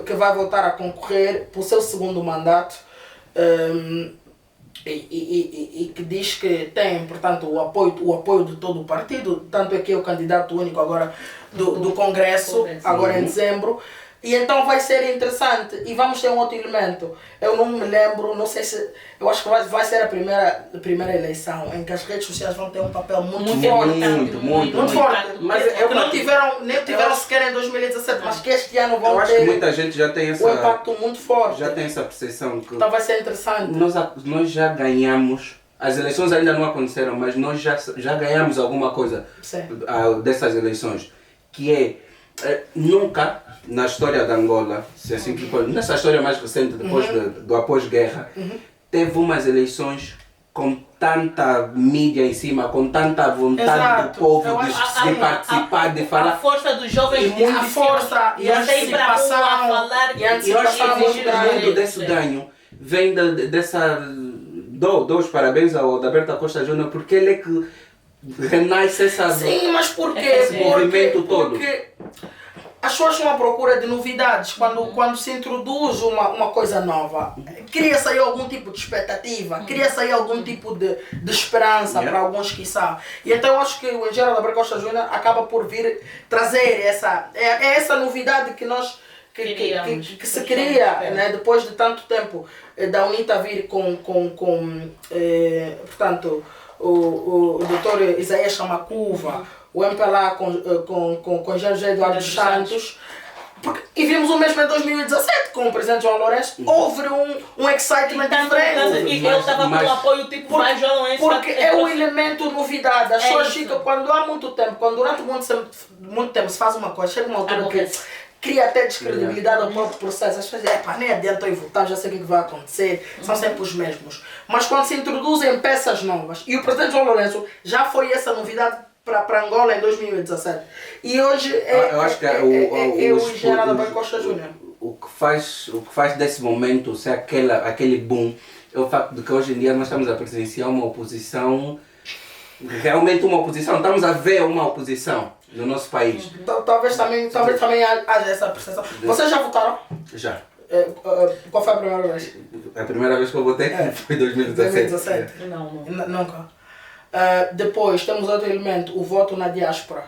que vai voltar a concorrer por seu segundo mandato. e que diz que tem, portanto, o apoio de todo o partido, tanto é que é o candidato único agora do Congresso, agora em dezembro. E então vai ser interessante e vamos ter um outro elemento. Eu não me lembro, não sei se... Eu acho que vai ser a primeira eleição em que as redes sociais vão ter um papel muito forte. Muito forte. Mas nem tiveram sequer em 2017, mas que este ano vão ter... Eu acho que muita gente já tem essa... um impacto muito forte. Já tem essa percepção que... Então vai ser interessante. Nós já ganhamos... As eleições ainda não aconteceram, mas nós já ganhamos alguma coisa dessas eleições. Que é... nunca na história de Angola, se assim que nessa história mais recente, depois do após-guerra, teve umas eleições com tanta mídia em cima, com tanta vontade do povo de participar, de falar. A força dos jovens, a força e a antecipação, muito desse ganho vem dessa... Dou os parabéns ao Adalberto Costa Júnior, porque ele é que renasce essa... Sim, mas por quê? Esse movimento todo. Porque as pessoas estão à procura de novidades. Quando se introduz uma coisa nova, cria-se aí algum tipo de expectativa, cria-se aí algum tipo de esperança para alguns, quiçá. E então eu acho que o engenheiro Adalberto Costa Júnior acaba por vir trazer essa novidade que nós... Que se cria, né, depois de tanto tempo da UNITA vir portanto, o doutor Isaías Chamacuva, o MPLA com José Eduardo dos Santos, e vimos o mesmo em 2017 com o presidente João Lourenço. Houve um excitement diferente. E eu estava com o apoio tipo mais João Lourenço. Porque é o elemento novidade. As pessoas ficam, quando há muito tempo, quando durante muito tempo se faz uma coisa, chega uma altura que cria até descredibilidade ao próprio processo. As pessoas dizem, nem adianta eu votar, já sei o que vai acontecer, são sempre os mesmos. Mas quando se introduzem peças novas, e o presidente João Lourenço já foi essa novidade para Angola em 2017. E hoje eu acho que o engenheiro Adalberto Costa Júnior. O que faz desse momento ser aquele boom é o facto de que hoje em dia nós estamos a presenciar uma oposição, realmente uma oposição, estamos a ver uma oposição no nosso país. Talvez também haja essa percepção. Vocês já votaram? Já. Qual foi a primeira vez? A primeira vez que eu votei foi em 2017. Não. Nunca. Depois temos outro elemento, o voto na diáspora,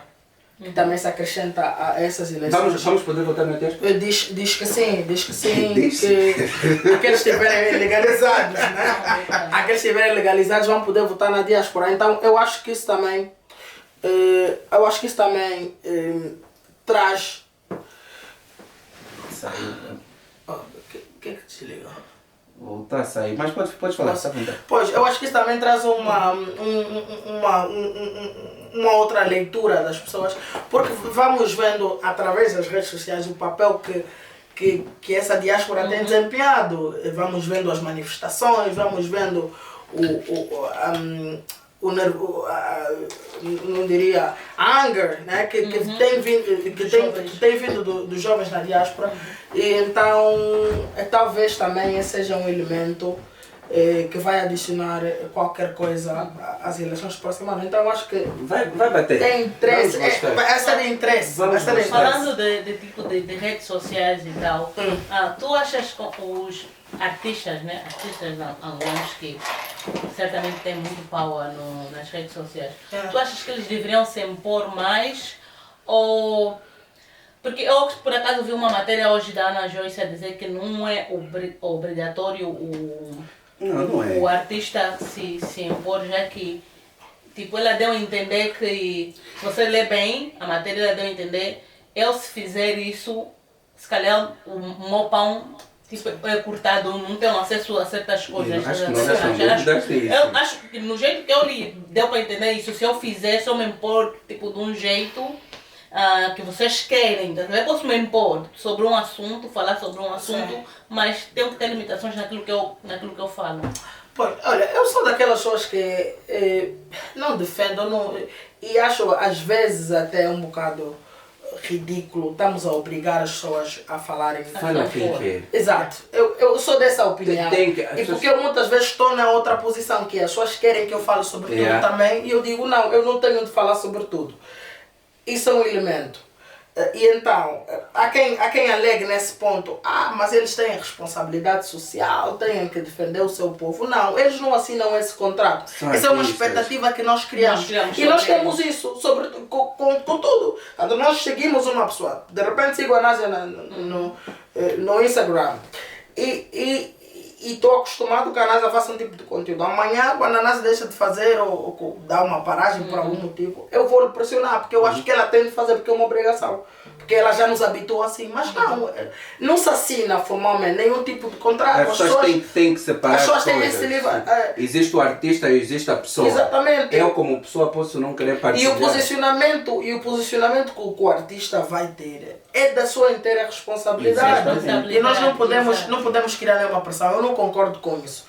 que também se acrescenta a essas eleições. Vamos poder votar na diáspora? Diz que sim, que aqueles que estiverem legalizados, né? Aqueles que estiverem legalizados vão poder votar na diáspora. Então eu acho que isso também traz... Saiu. O que é que desligou? Voltar a sair, mas pode falar, está bem. Pois, eu acho que isso também traz uma outra leitura das pessoas, porque vamos vendo através das redes sociais o papel que essa diáspora tem desempenhado. Vamos vendo as manifestações, vamos vendo não diria anger, né, que tem vindo dos jovens na diáspora. E então talvez também esse seja um elemento que vai adicionar qualquer coisa às eleições próximas. Então eu acho que vai bater. Tem interesse, vai ser de interesse. Falando de tipo de redes sociais e tal, tu achas que os artistas, né, artistas angolanos que certamente têm muito power nas redes sociais, tu achas que eles deveriam se impor mais? Ou... Porque eu por acaso vi uma matéria hoje da Ana Joyce a dizer que não é obrigatório o artista se impor, já que tipo, ela deu a entender que, se você lê bem, a matéria ela deu a entender, eu se fizer isso, se calhar o meu pão tipo, é cortado, não tenho acesso a certas coisas. Eu acho que no jeito que eu li, deu para entender isso, se eu fizer, se eu me impor tipo, de um jeito que vocês querem, eu posso me impor sobre um assunto, falar sobre um assunto, mas tenho que ter limitações naquilo que eu falo. Pois, olha, eu sou daquelas pessoas que não defendo, e acho às vezes até um bocado ridículo, estamos a obrigar as pessoas a falarem. Fala quem quer. Exato, eu sou dessa opinião. E porque eu muitas vezes estou na outra posição, que as pessoas querem que eu fale sobre tudo também, e eu digo não, eu não tenho de falar sobre tudo. Isso é um elemento. E então, há quem alegue nesse ponto, mas eles têm responsabilidade social, têm que defender o seu povo. Não, eles não assinam esse contrato. Essa é uma expectativa que nós criamos. E nós temos isso com tudo. Quando nós seguimos uma pessoa, de repente sigo a Násia no Instagram e estou acostumado que a NASA faça um tipo de conteúdo. Amanhã, quando a NASA deixa de fazer ou dá uma paragem por algum motivo, eu vou lhe pressionar, porque eu acho que ela tem de fazer porque é uma obrigação. Porque ela já nos habituou assim. Mas não se assina formalmente nenhum tipo de contrato. As pessoas têm que separar as pessoas. Têm esse livro. Existe o artista e existe a pessoa. Exatamente. Eu, como pessoa, posso não querer partilhar. E o posicionamento que o artista vai ter é da sua inteira responsabilidade. E nós não podemos criar nenhuma pressão. Eu não concordo com isso.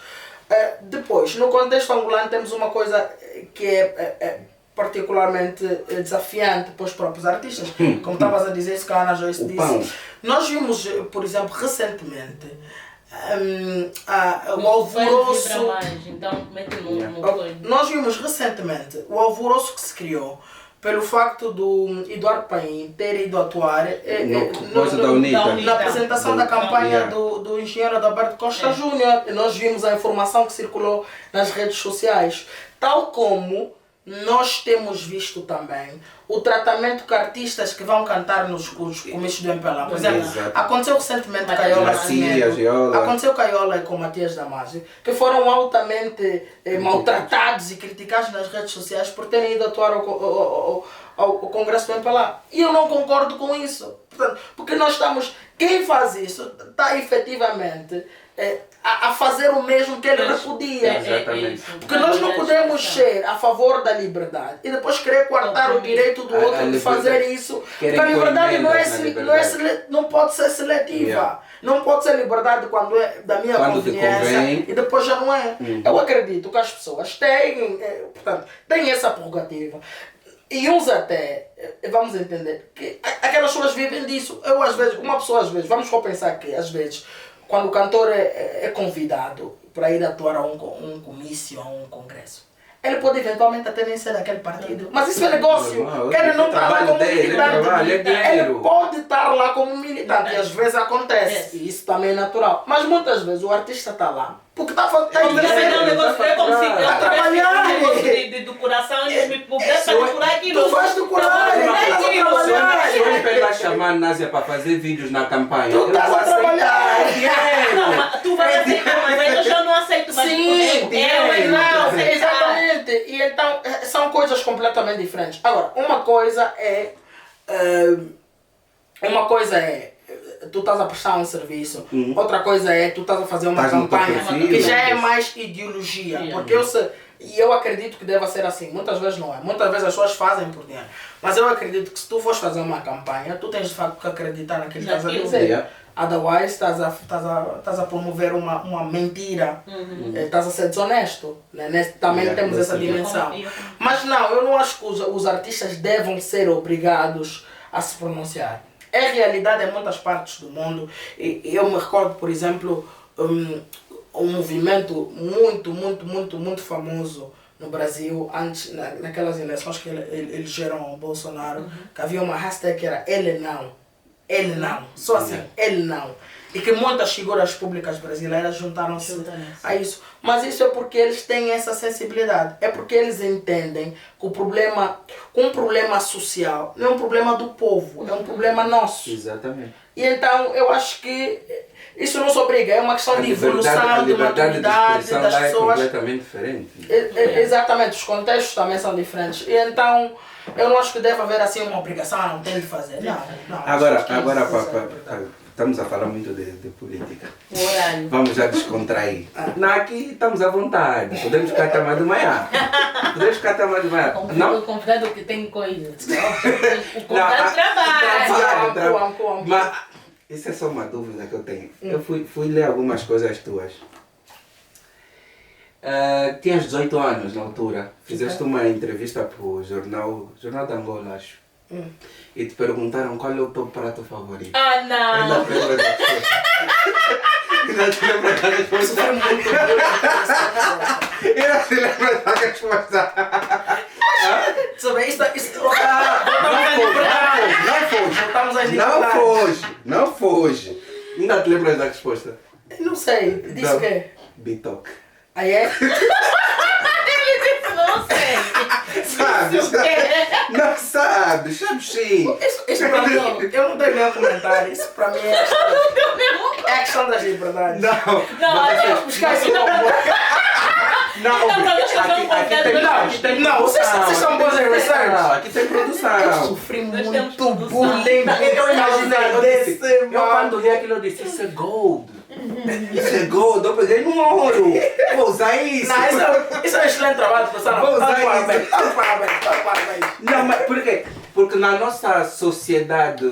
Depois, no contexto angolano, temos uma coisa que é particularmente desafiante para os próprios artistas. Como estavas a dizer, isso que a Ana Joyce disse. Nós vimos, por exemplo, recentemente, o alvoroço. Nós vimos recentemente o alvoroço que se criou pelo facto do Eduardo Paim ter ido atuar na apresentação da campanha do engenheiro Adalberto Costa Júnior. Nós vimos a informação que circulou nas redes sociais, tal como nós temos visto também o tratamento que artistas que vão cantar nos comícios do MPLA. Por exemplo, aconteceu recentemente aconteceu Caiola com Matias Damasio, que foram altamente maltratados e criticados nas redes sociais por terem ido atuar ao Congresso do MPLA. E eu não concordo com isso. Portanto, porque quem faz isso está efetivamente a fazer o mesmo que ele repudia. Porque nós não podemos ser a favor da liberdade e depois querer coartar o direito do outro de fazer isso. Porque a liberdade não pode ser seletiva. Não pode ser liberdade quando é da minha conveniência e depois já não é. Eu acredito que as pessoas têm essa prerrogativa. E uns até, vamos entender, que aquelas pessoas vivem disso. Vamos só pensar que às vezes, quando o cantor é convidado para ir atuar a um comício, a um congresso, ele pode eventualmente até nem ser daquele partido. Mas isso é negócio. Ele não está lá como militante. Ele pode estar lá como militante. E às vezes acontece. E isso também é natural. Mas muitas vezes o artista está lá porque está fazendo trabalhar. Do coração e me pudesse procurar aquilo. Tu vais procurar. Se eu pegar chamar Násia para fazer vídeos na campanha, tu estás a trabalhar. Não, mas tu vais aceitar, mas aí eu já não aceito mais. Sim, exatamente. E então são coisas completamente diferentes. Agora, uma coisa é tu estás a prestar um serviço, outra coisa é tu estás a fazer uma campanha que já é mais ideologia. Porque eu acredito que deva ser assim. Muitas vezes não é. Muitas vezes as pessoas fazem por dinheiro. Mas eu acredito que se tu fores fazer uma campanha, tu tens de facto que acreditar naquilo que estás a dizer. Otherwise, estás a promover uma mentira. Estás a ser desonesto. Né? Também temos essa dimensão. Mas não, eu não acho que os artistas devem ser obrigados a se pronunciar. É realidade em muitas partes do mundo. E eu me recordo, por exemplo, um movimento muito famoso no Brasil, antes, naquelas eleições que elegeram o Bolsonaro, que havia uma hashtag que era ele não, só assim, ele não. E que muitas figuras públicas brasileiras juntaram-se a isso. Mas isso é porque eles têm essa sensibilidade. É porque eles entendem que um problema social não é um problema do povo, é um problema nosso. Exatamente. E então eu acho que isso não se obriga, é uma questão de evolução, de maturidade das pessoas. É completamente diferente. Exatamente, os contextos também são diferentes. E então eu não acho que deve haver assim uma obrigação, não tem de fazer. Não. Agora estamos a falar muito de política. Vamos já descontrair. Aqui estamos à vontade. Podemos ficar até mais de manhã. O convidado que tem coisas. O convidado trabalha. Mas isso é só uma dúvida que eu tenho. Eu fui ler algumas coisas tuas. Tinhas 18 anos na altura. Fizeste uma entrevista para o Jornal da Angola, acho. E te perguntaram qual é o teu prato favorito. Não! Ainda te lembra da resposta? Ainda te lembra da resposta? Sobre isso, das Não dificuldades. foge, não foge. Ainda te lembras da resposta? Não sei, disse o quê? Bitoque. Aí é? Não sei. Sabes? Não sabes, sabes sim. Isso para mim, eu não tenho nenhum comentário. Isso para mim é a questão das liberdades. Não, Não, Buscar isso não. não, aqui tem Não, vocês são bons em research. Não, aqui tem Eu produção. sofri Nós temos muito produção. bullying. Eu imaginei desse, Eu quando li aquilo eu disse, isso é gold. Isso é gold, eu peguei no ouro. Vou usar isso. Não, isso é um excelente trabalho, pessoal. Vou usar Parabéns, isso. parabéns. Não, mas por quê? Porque na nossa sociedade.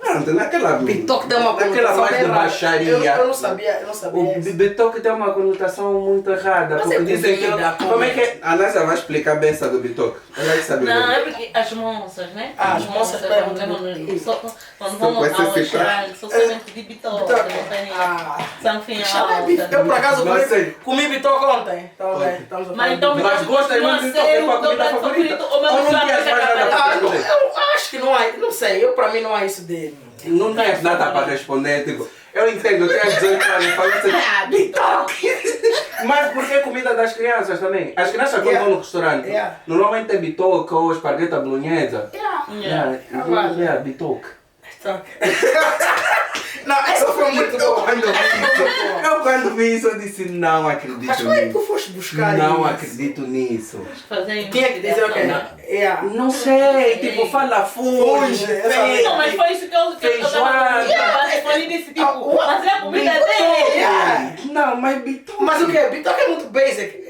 Não, naquela. Bitoque tem uma naquela conotação mais de bem errada. baixaria. Eu não sabia O isso. bitoque tem uma conotação muito errada. Mas Porque é dizem que. comida, Como é que é? A Nasa vai explicar bem essa do bitoque. Ela é que sabe. Não, bem. é porque as moças, né? Ah, as moças quando vão com esse ao cifrão. restaurante, só somente de bitoque, não tem são Eu por acaso Não sei. comi bitoque ontem. Estamos a Mas falar. então, Mas gostas muito de bitoque? É a tua comida favorita? Ou mesmo Ou não já queres mais nada pra Ah, responder? eu acho que não há, não sei, para mim não há isso de... Não tens nada para responder, tipo, eu entendo, eu tenho 18 anos, falo assim, bitoque! Mas por que comida das crianças também? As crianças quando vão no restaurante, normalmente tem bitoque ou espargueta bolonhesa. Bitoque. Não, essa foi muito boa. Eu quando vi isso, eu disse, não acredito Mas como é que tu nisso. foste buscar Não isso? acredito nisso. Tinha que dizer o quê? Não sei, tipo, fala fuge, Não, mas foi isso que eu Feijoada. Ele disse, tipo, mas é a comida dele. Não, mas bitoque. Mas o quê? Bitoque é muito basic.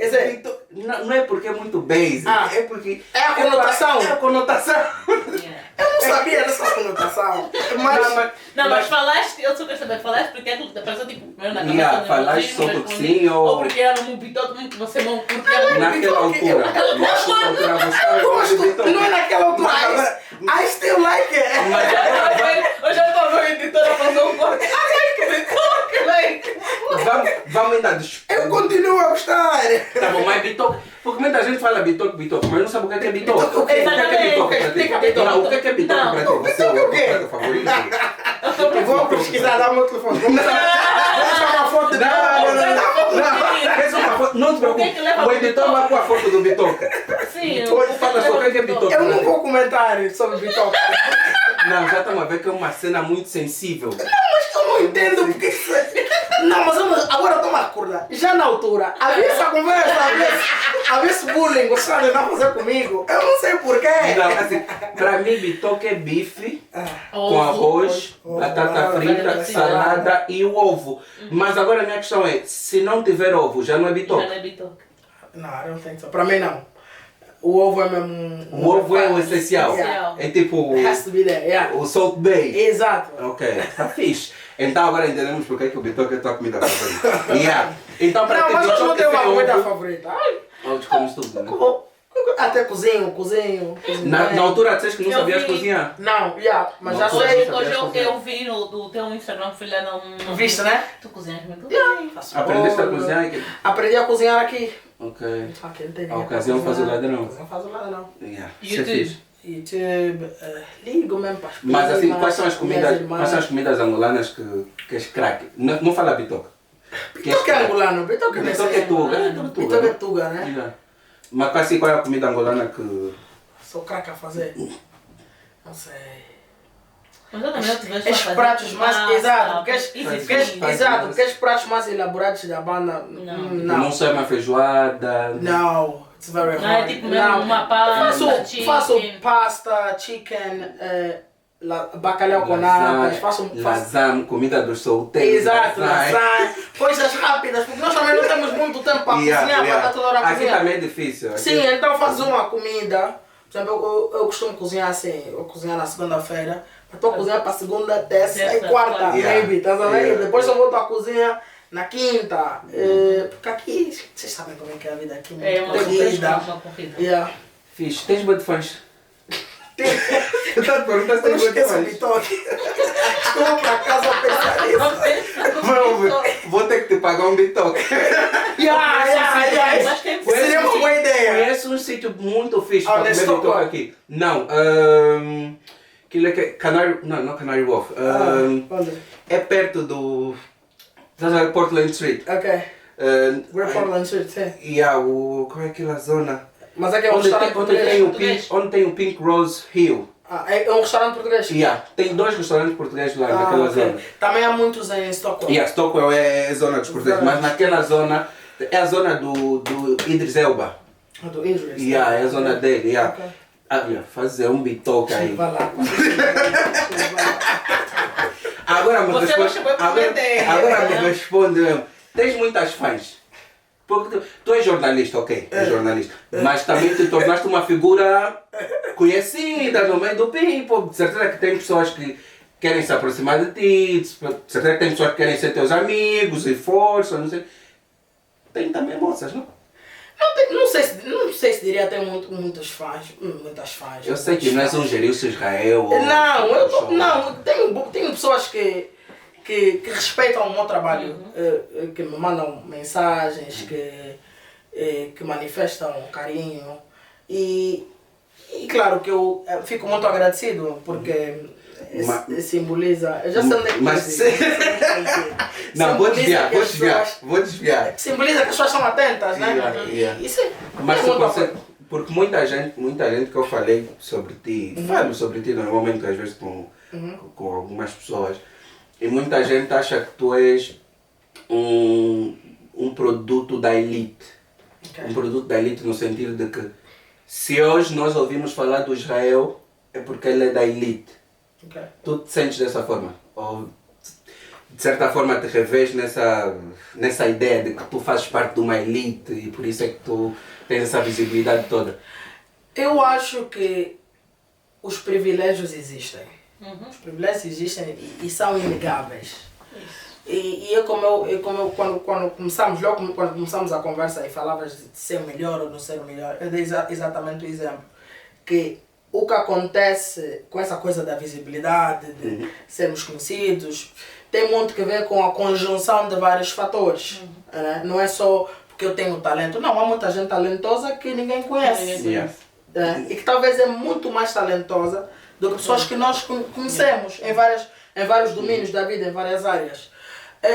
Não é porque é muito basic, é porque... É a conotação. É a conotação. Eu não sabia dessa conotação. Não, mas falaste, eu só quero saber, falaste porque é que a pessoa, tipo, primeiro na cabeça Yeah, falaste só porque sim ou porque era um bitoque que você não curtia. Naquela altura. Naquela altura você Gosto, bitoque. não é naquela altura. I still like it. Mas agora Eu já estou vendo a editora fazer um corte. Ai, que bitoque, like. vamos ainda... Eu continuo a gostar. Tá bom, mas bitoque... Porque muita gente fala bitoque, mas não sabe o que é bitoque. Bitoque, o quê? O que é bitoque para ti? Explica bitoque. Não, o que é bitoque Não. para ti? Você é o teu prato favorito? Eu vou pesquisar, dá o meu telefone. Vamos tirar uma foto dele. Não, queres uma foto? Não te preocupes. O editor vai pôr a foto do bitoque. Sim, Fala só o que é bitoque. Eu não vou comentar sobre bitoque. Não, já estamos a ver que é uma cena muito sensível. Mas eu não entendo porque isso é... Não, mas agora estou-me a acordar. Já na altura, havia essa conversa, havia esse bullying, gostaram de não fazer comigo. Eu não sei porquê. Não, assim, para mim bitoque é bife com arroz, batata frita, salada e o ovo. Mas agora a minha questão é, se não tiver ovo, já não é já bitoque? não é bitoque. Não, eu não tenho isso. Para mim não. O ovo é mesmo... O ovo é o essencial. Yeah. É tipo It has to be there, yeah. o Salt Bay. Exato. Ok, tá fixe. Então agora entendemos porque é que o bitoque é a tua comida favorita. Yeah. Então para Não, ti mas hoje não bitoque tenho uma sem comida ovo... favorita. Ai, Hoje comes tudo, né? até cozinho. Na altura disseste que não Eu sabias vi. cozinhar. Não, yeah, mas já Não, sei. Hoje eu vi no teu Instagram, fui lá no... Viste, né? Tu cozinhas muito bem. Faço Aprendeste a bolo. cozinhar aqui? Aprendi a cozinhar aqui. Ok. Aqui não tem A ninguém ocasião pra faz o cozinhar. ladrão. A ocasião faz o ladrão. Yeah. YouTube. Isso é fixe. YouTube, ligo mesmo para as Mas assim, primas, quais são as minhas comidas, irmãs. quais são as comidas angolanas que és craque? Não fala bitoque. Bitoque é angolano, bitoque não Bitoque é tuga. Bitoque é tuga, né? Yeah. Mas assim, qual é a comida angolana que... Sou craque a fazer. Não sei. Mas eu também não te vejo Os só fazer pratos mais... massa, Exato, faz porque os pratos mais elaborados da banda... não sei uma feijoada? Não, it's very hard. Não, é tipo mesmo uma pasta, chicken. Faço pasta, chicken, bacalhau com natas, faço... Lasanha, comida dos solteiros. Exato, lasanha, coisas rápidas, porque nós também não temos muito tempo para cozinhar, para estar toda hora a Aqui cozinhar. também é difícil. Aqui... Sim, então faz uma comida. Por exemplo, eu costumo cozinhar assim, eu cozinhar na segunda-feira, estou a cozinhar para segunda, terça e quarta, maybe, tá sabendo? Depois eu volto à cozinha na quinta, porque aqui, vocês sabem como é que é a vida aqui, É uma corrida. Yeah. Fixe, tens boi de fãs? Eu estou a te perguntar se Eu não tens boi de esqueço o fãs. bitoque. Estou para casa a pensar nisso. Vou ter que te pagar um bitoque. Mas tem Seria uma boa ideia. Conheço um sítio muito fixe para Onde comer estou bitoque agora? aqui. Não, Aquilo é que Canário... Não Canário Wharf. É perto do... Estás a ver Portland Street? Ok. Where Portland Street, sim. Qual é aquela zona? Mas aqui é um restaurante português. Onde tem o Pink Rose Hill. É um restaurante português? Tem 2 restaurantes portugueses lá naquela zona. Também há muitos em Stockwell. Stockwell é a zona dos portugueses, mas naquela zona é a zona do Idris Elba. Do Idris? É a zona dele, Okay. Fazer um bitoque aí. Vai lá. Agora me responde mesmo. Tens muitas fãs. Porque tu és jornalista, ok? És jornalista. Mas também te tornaste uma figura conhecida no meio do people. De certeza que tem pessoas que querem se aproximar de ti. De certeza que tem pessoas que querem ser teus amigos e força, não sei. Tem também moças, não? Não sei se diria ter muitas fãs. Eu sei que não és um Gerilson Israel. Não, tenho pessoas que respeitam o meu trabalho, que me mandam mensagens, que manifestam carinho. E claro que eu fico muito agradecido porque simboliza. Eu já sei onde é que Não, vou desviar. Simboliza que as pessoas são atentas, né? Isso é. Mas porque muita gente que eu falei sobre ti, falo sobre ti normalmente às vezes com algumas pessoas, e muita gente acha que tu és um produto da elite. Okay. Um produto da elite no sentido de que se hoje nós ouvimos falar do Israel é porque ele é da elite. Okay. Tu te sentes dessa forma? Ou de certa forma te revês nessa ideia de que tu fazes parte de uma elite e por isso é que tu tens essa visibilidade toda? Eu acho que os privilégios existem. Os privilégios existem e são inegáveis. Quando começamos a conversa e falavas de ser melhor ou não ser melhor, eu dei exatamente o exemplo. Que o que acontece com essa coisa da visibilidade, de sermos conhecidos, tem muito a ver com a conjunção de vários fatores. Né? Não é só porque eu tenho talento. Não, há muita gente talentosa que ninguém conhece. E que talvez é muito mais talentosa do que pessoas que nós conhecemos em vários domínios da vida, em várias áreas.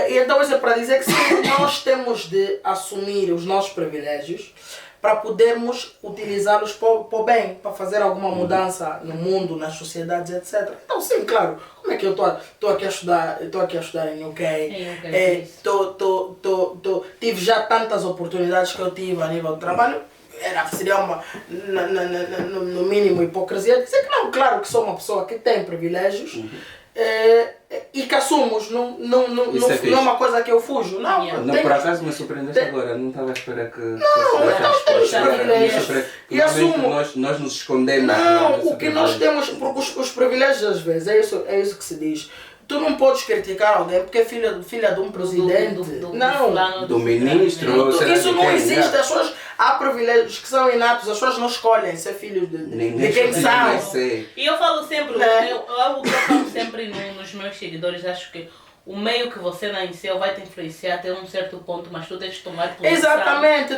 E então isso é para dizer que sim, nós temos de assumir os nossos privilégios para podermos utilizá-los para o bem, para fazer alguma mudança no mundo, nas sociedades, etc. Então sim, claro, como é que eu estou aqui a estudar em UK, tive já tantas oportunidades que eu tive a nível de trabalho, seria no mínimo hipocrisia dizer que não, claro que sou uma pessoa que tem privilégios e que assumos, não é uma coisa que eu fujo. Por acaso me surpreendeste agora, não estava a esperar que... E assumo. Nós nos escondemos. Não, o que nós temos, porque os privilégios às vezes, é isso que se diz. Tu não podes criticar alguém porque é filha de um presidente. Do ministro. Isso não existe. As pessoas, há privilégios que são inatos, as pessoas não escolhem ser filhos de quem são. E eu falo sempre, algo que eu falo sempre nos meus seguidores, acho que o meio que você nasceu vai te influenciar até um certo ponto, mas tu tens de tomar posição. Exatamente,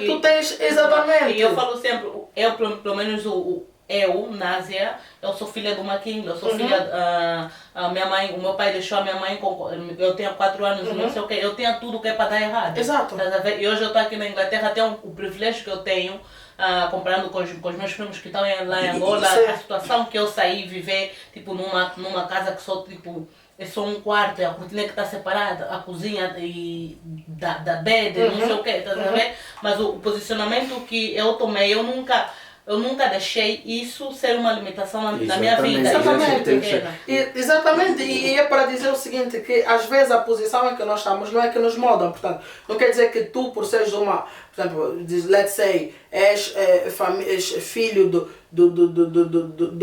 exatamente. E eu falo sempre, eu pelo menos eu, Násia, eu sou filha de uma King, eu sou filha a minha mãe, o meu pai deixou a minha mãe eu tenho 4 anos, não sei o que, eu tinha tudo que é para dar errado. Exato. E hoje eu estou aqui na Inglaterra, até o privilégio que eu tenho, comparando com os meus primos que estão lá em Angola, a situação que eu saí viver, tipo, numa casa que só, tipo, é só um quarto, a cortina que está separada, a cozinha da bed, não sei o que, tá vendo? Mas o posicionamento que eu tomei, eu nunca deixei isso ser uma limitação na minha vida. Exatamente. E é para dizer o seguinte, que às vezes a posição em que nós estamos não é que nos modam. Portanto, não quer dizer que tu, por seres por exemplo, let's say, és filho de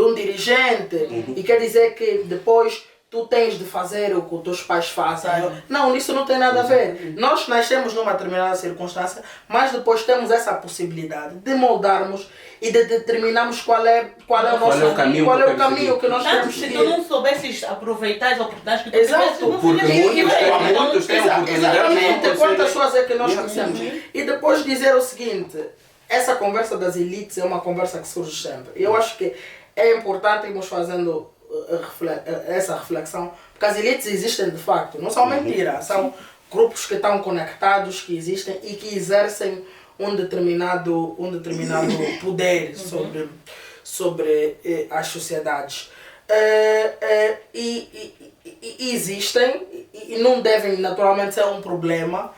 um dirigente e quer dizer que depois tu tens de fazer o que os teus pais fazem. Não, isso não tem nada a ver. Nós nascemos numa determinada circunstância, mas depois temos essa possibilidade de moldarmos e de determinarmos qual é o caminho que nós queremos seguir. Se tu não soubesses aproveitar as oportunidades que tu tivesse, porque muitos têm oportunidade. Exatamente, quantas pessoas é que nós conhecemos. E depois dizer o seguinte, essa conversa das elites é uma conversa que surge sempre. Eu acho que é importante irmos fazendo essa reflexão, porque as elites existem de facto, não são mentira, são grupos que estão conectados, que existem e que exercem um determinado poder sobre as sociedades. E existem e não devem naturalmente ser um problema,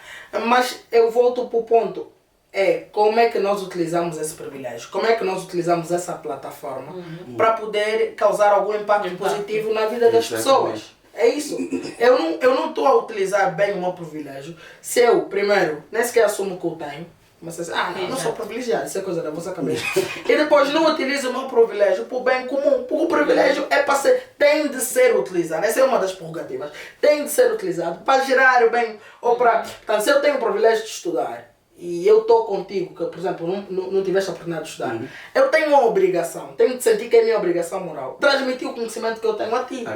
mas eu volto para o ponto. Como é que nós utilizamos esse privilégio? Como é que nós utilizamos essa plataforma para poder causar algum impacto positivo na vida das pessoas? É isso. Eu não estou a utilizar bem o meu privilégio se eu, primeiro, nem sequer assumo que eu tenho. Mas assim, não sou privilegiado, isso é coisa da vossa cabeça. E depois não utilizo o meu privilégio para o bem comum. Porque o privilégio tem de ser utilizado. Essa é uma das prerrogativas. Tem de ser utilizado para gerar o bem. Ou para... Portanto, se eu tenho o privilégio de estudar, e eu estou contigo, que por exemplo não tiveste a oportunidade de estudar, eu tenho uma obrigação, tenho de sentir que é a minha obrigação moral, transmitir o conhecimento que eu tenho a ti.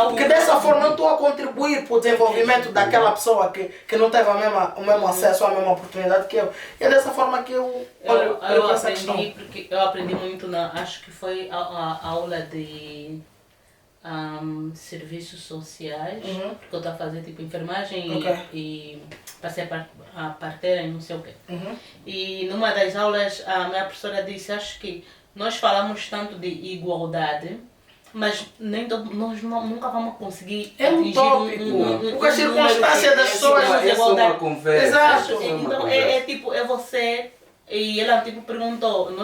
Porque dessa forma eu estou a contribuir para o desenvolvimento daquela pessoa que não teve o mesmo acesso à mesma oportunidade que eu. E é dessa forma que eu olho para essa questão. Porque eu aprendi muito, acho que foi a aula de serviços sociais, porque eu estou a fazer tipo enfermagem e passei a parteira e não sei o quê. E numa das aulas a minha professora disse, acho que nós falamos tanto de igualdade, mas nós nunca vamos conseguir atingir porque a circunstância das pessoas é só uma conversa. Exato. Então é você. E ela tipo perguntou,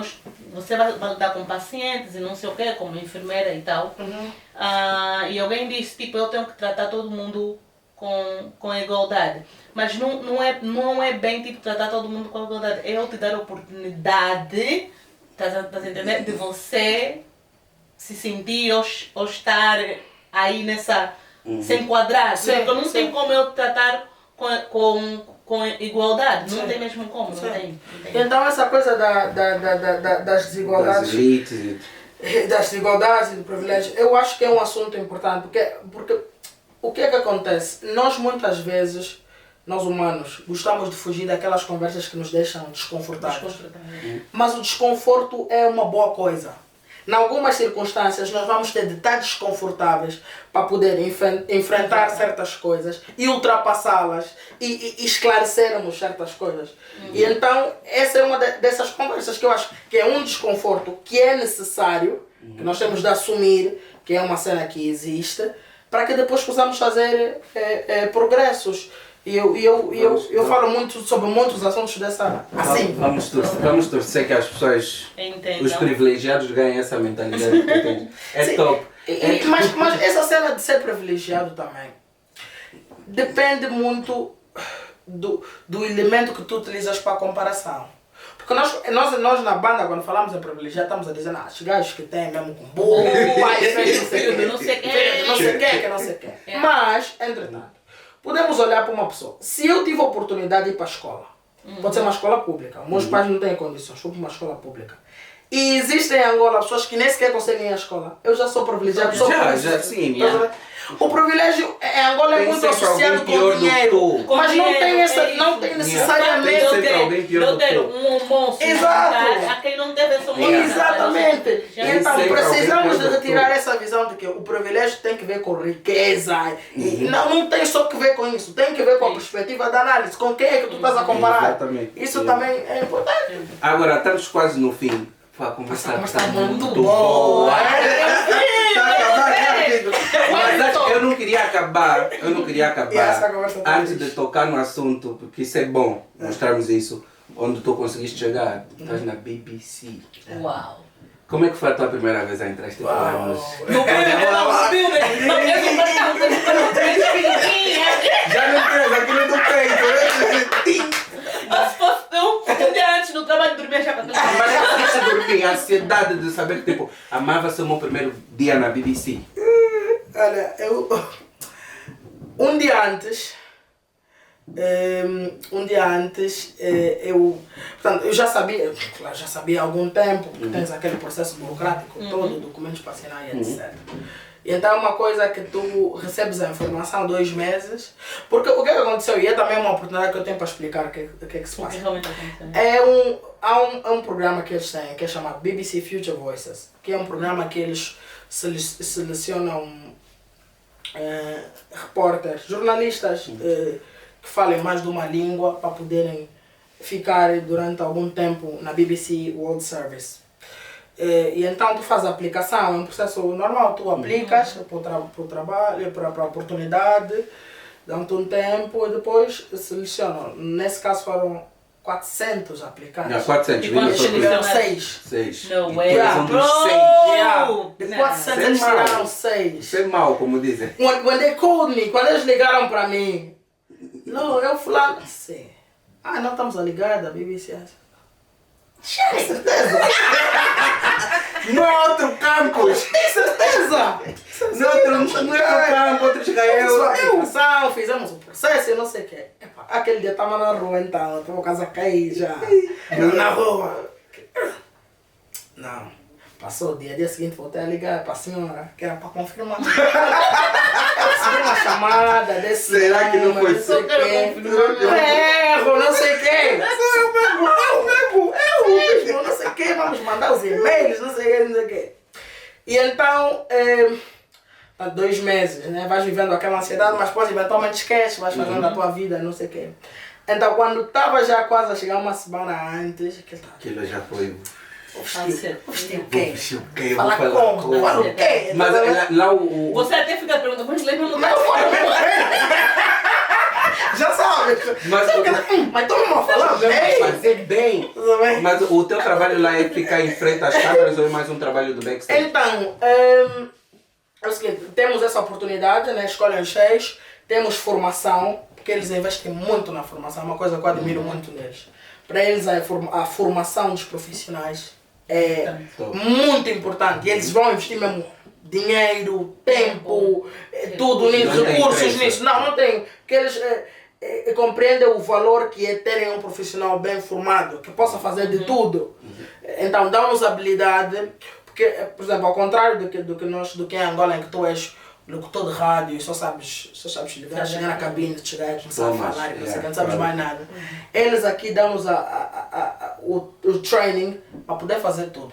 você vai lidar com pacientes e não sei o quê, como enfermeira e tal. E alguém disse, tipo, eu tenho que tratar todo mundo com igualdade. Mas não é bem tipo tratar todo mundo com igualdade. É eu te dar a oportunidade, estás a entender? De você se sentir ou estar aí nessa... se enquadrar. Porque não tem como eu tratar com igualdade, não tem mesmo como, não tem. Então essa coisa das desigualdades, das desigualdades e do privilégio, eu acho que é um assunto importante, porque o que é que acontece? Nós muitas vezes, nós humanos, gostamos de fugir daquelas conversas que nos deixam desconfortáveis. Mas o desconforto é uma boa coisa. Em algumas circunstâncias nós vamos ter de estar desconfortáveis para poder enfrentar certas coisas e ultrapassá-las e esclarecermos certas coisas. E então essa é uma dessas conversas que eu acho que é um desconforto que é necessário, que nós temos de assumir, que é uma cena que existe, para que depois possamos fazer progressos. E eu falo muito sobre muitos assuntos dessa... Assim. Vamos torcer que as pessoas, os privilegiados, ganhem essa mentalidade que têm. Top. Mas essa cena de ser privilegiado também depende muito do elemento que tu utilizas para a comparação. Porque nós na banda, quando falamos em privilegiado, estamos a dizer, os gajos que têm mesmo com burro, pai, filho, não sei o que. Mas, entretanto, podemos olhar para uma pessoa. Se eu tive a oportunidade de ir para a escola, pode ser uma escola pública, meus pais não têm condições, fui para uma escola pública. E existem em Angola pessoas que nem sequer conseguem ir à escola. Eu já sou privilegiado. Sim. O privilégio em Angola é muito associado com dinheiro. Mas não tem necessariamente... Eu ter um almoço. Exato. A quem não teve essa almoço. Exatamente. Então precisamos de retirar essa visão de que o privilégio tem que ver com riqueza. Não tem só que ver com isso. Tem que ver com a perspectiva da análise. Com quem é que tu estás a comparar. Exatamente. Isso também é importante. Agora, estamos quase no fim. A conversa está muito boa. Mas eu não queria acabar antes de tocar no assunto, porque isso é bom mostrarmos isso, onde tu conseguiste chegar. Tu estás na BBC. Uau! Como é que foi a tua primeira vez a entrar este programa? Já não tens aquilo do peito. Mas se fosse um dia antes do trabalho, dormia já para tudo. Mas eu conseguiste dormir, a ansiedade de saber que tipo, amava-se o meu primeiro dia na BBC. Olha, um dia antes, eu já sabia há algum tempo que tens aquele processo burocrático todo, documentos para assinar e etc. E então é uma coisa que tu recebes a informação 2 meses. Porque o que aconteceu, e é também uma oportunidade que eu tenho para explicar o que é que se passa. Há um programa que eles têm, que é chamado BBC Future Voices, que é um programa que eles selecionam repórteres, jornalistas que falem mais de uma língua para poderem ficar durante algum tempo na BBC World Service. E então tu fazes a aplicação, é um processo normal, tu aplicas para o trabalho, para a oportunidade, dão-te um tempo e depois selecionam. Nesse caso foram 400 aplicantes. Não, 400. E quantos tiraram selecionaram? 6. No way. De 400 eles tiraram 6. Isso é mau, como dizem. When they called me, quando eles ligaram para mim, não, eu fulano, sim. Não estamos a ligar da BBC. Tinha certeza. No outro campus! Tem certeza! No outro campo, outro Israel. Fizemos o processo e não sei o quê. Aquele dia estava na rua então, estou casa a cair já. Na rua. Não. Passou o dia seguinte voltei a ligar para a senhora, que era para confirmar. Recebi uma chamada desse. Será que não foi só? Erro, não sei o quê. Eu não sei o quê, vamos mandar os e-mails, não sei o quê. E então, 2 meses, né? Vais vivendo aquela ansiedade, mas depois eventualmente esqueces, vais fazendo a tua vida, não sei o quê. Então, quando estava já quase a chegar uma semana antes, aquilo já foi. Vestir o quê? Fala como? Fala o quê? Mas lá o... Você até fica perguntando, vamos ler mesmo? Já sabe! Mas estão mal falando bem! Fazer bem! Mas o teu trabalho lá é ficar em frente às câmeras ou é mais um trabalho do backstage? Então, é o seguinte, temos essa oportunidade, né? Escolhem 6, temos formação, porque eles investem muito na formação, é uma coisa que eu admiro muito neles. Para eles a formação dos profissionais é muito importante e eles vão investir mesmo dinheiro, tempo, tudo nisso, recursos nisso. Não tem, porque eles compreendem o valor que é terem um profissional bem formado, que possa fazer de tudo. Então dá-nos habilidade, porque, por exemplo, ao contrário do que é Angola, em que tu és locutor de rádio e só sabes ligar, chegar na cabine, chegar e começar a falar, não sabes mais nada. Eles aqui dão-nos o training para poder fazer tudo.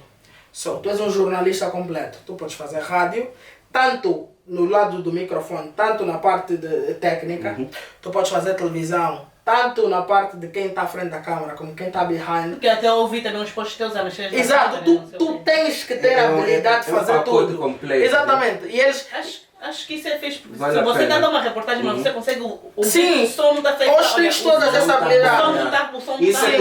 Tu és um jornalista completo, tu podes fazer rádio, tanto no lado do microfone, tanto na parte de técnica, tu podes fazer televisão, tanto na parte de quem está à frente da câmera, como quem está behind. Porque até ouvir também os postos teus anos. Exato, tu tens que ter a habilidade de fazer tudo. Completo, exatamente. E eles... Acho que isso é fixe, porque vale se você está dando uma reportagem, mas você consegue ouvir sim, o som não está feito. Hoje tens todas essa habilidade. O som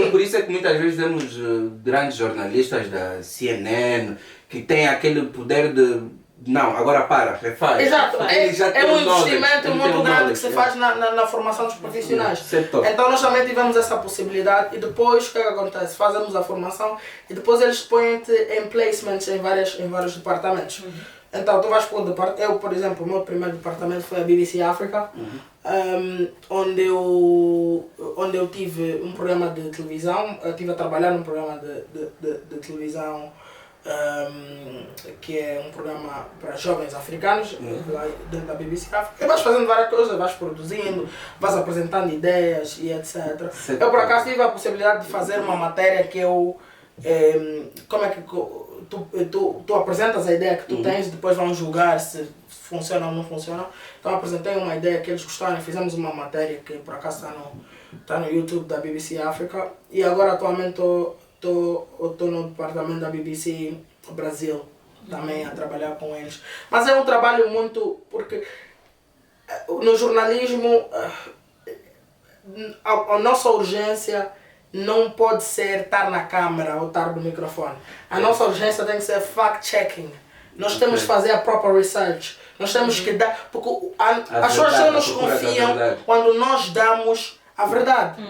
por isso é que muitas vezes temos grandes jornalistas da CNN que têm aquele poder de não, agora refaz. Exato, é um investimento muito grande que se faz na formação dos profissionais. Então nós também tivemos essa possibilidade e depois o que acontece? Fazemos a formação e depois eles põem-te em placements em vários departamentos. Então tu vais para o departamento, eu por exemplo, o meu primeiro departamento foi a BBC Africa, onde eu tive um programa de televisão, eu estive a trabalhar num programa de televisão que é um programa para jovens africanos, lá dentro da BBC Africa. E vais fazendo várias coisas, vais produzindo, vais apresentando ideias e etc. Eu por acaso tive a possibilidade de fazer uma matéria que eu... como é que... Tu apresentas a ideia que tu tens, depois vão julgar se funciona ou não funciona. Então apresentei uma ideia que eles gostaram e fizemos uma matéria que por acaso está no YouTube da BBC Africa. E agora atualmente estou no departamento da BBC Brasil, também a trabalhar com eles. Mas é um trabalho muito... porque no jornalismo a nossa urgência não pode ser estar na câmera ou estar no microfone. A nossa urgência tem que ser fact-checking. Nós temos que fazer a proper research. Nós temos que dar... Porque as pessoas só nos confiam quando nós damos a verdade.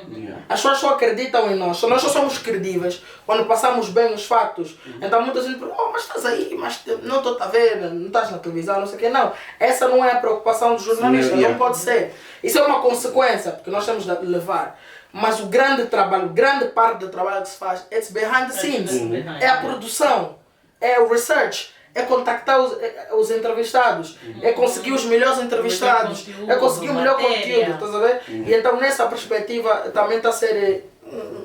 As pessoas só acreditam em nós. Nós só somos credíveis quando passamos bem os fatos. Então muita gente pergunta, mas estás aí, mas não estou a ver, não estás na televisão, não sei o quê. Não, essa não é a preocupação do jornalista, não pode ser. Isso é uma consequência, porque nós temos de levar. Mas o grande trabalho, grande parte do trabalho que se faz, it's behind the scenes. É a produção, é o research, é contactar os entrevistados, é conseguir os melhores entrevistados, é conseguir o melhor conteúdo, estás a ver? E então nessa perspectiva também está a ser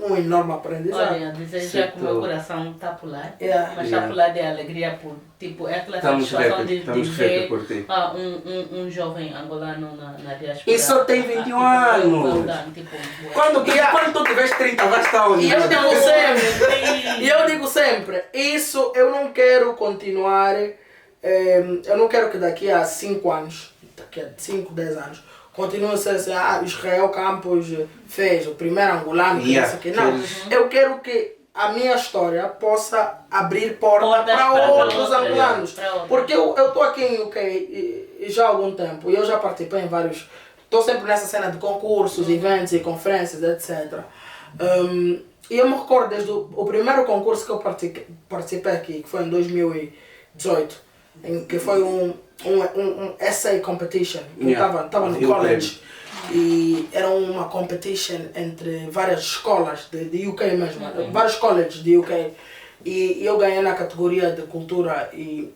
um enorme aprendizado. Olha, desejar que o meu coração está a pular, mas está a pular de alegria por, tipo, é aquela Estamos satisfação de ver por ti. um jovem angolano na diáspora. E só tem 21 anos. Quando tu tiveres 30 vais estar onde? E eu digo sempre, isso eu não quero continuar, eu não quero que daqui a 5 anos, daqui a 5, 10 anos, continua a ser assim, Israel Campos fez o primeiro angolano, que isso aqui. Não, eu quero que a minha história possa abrir portas para outros angolanos. Porque eu estou aqui em UK já há algum tempo e eu já participei em vários... Estou sempre nessa cena de concursos, eventos e conferências, etc. E eu me recordo desde o primeiro concurso que eu participei aqui, que foi em 2018, em que foi um essay competition. Eu estava no college e era uma competition entre várias escolas de UK mesmo, vários colleges de UK. E eu ganhei na categoria de cultura e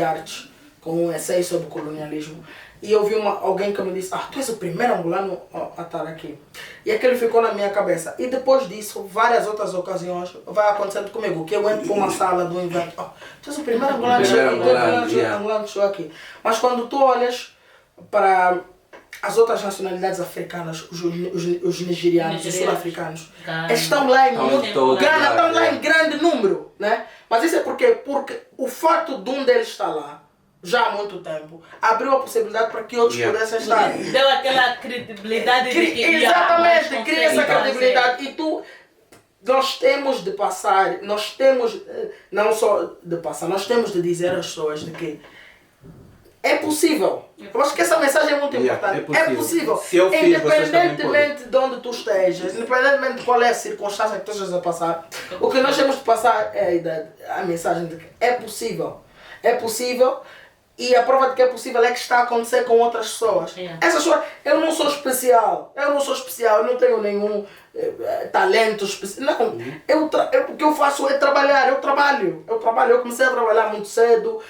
artes, com um essay sobre colonialismo. E eu vi alguém que me disse, tu és o primeiro angolano a estar aqui. E aquilo ficou na minha cabeça. E depois disso, várias outras ocasiões, vai acontecendo comigo, que eu entro para uma sala de um evento, tu és o primeiro angolano que chegou aqui. Mas quando tu olhas para as outras nacionalidades africanas, os nigerianos, os sul-africanos, estão lá em grande número, né? Mas isso é porque o fato de um deles estar lá, já há muito tempo, abriu a possibilidade para que outros pudessem estar. Deu aquela credibilidade de que... Exatamente, cria essa credibilidade. E nós temos de passar, nós temos de dizer às pessoas de que é possível. Eu acho que essa mensagem é muito importante. É possível. Independentemente de onde tu estejas, independentemente de qual é a circunstância que tu estejas a passar, o que nós temos de passar é a mensagem de que é possível. É possível. E a prova de que é possível é que está a acontecer com outras pessoas. Essas pessoas, eu não sou especial, eu não tenho nenhum talento especial. Não, o que eu faço é trabalhar, eu trabalho. Eu comecei a trabalhar muito cedo.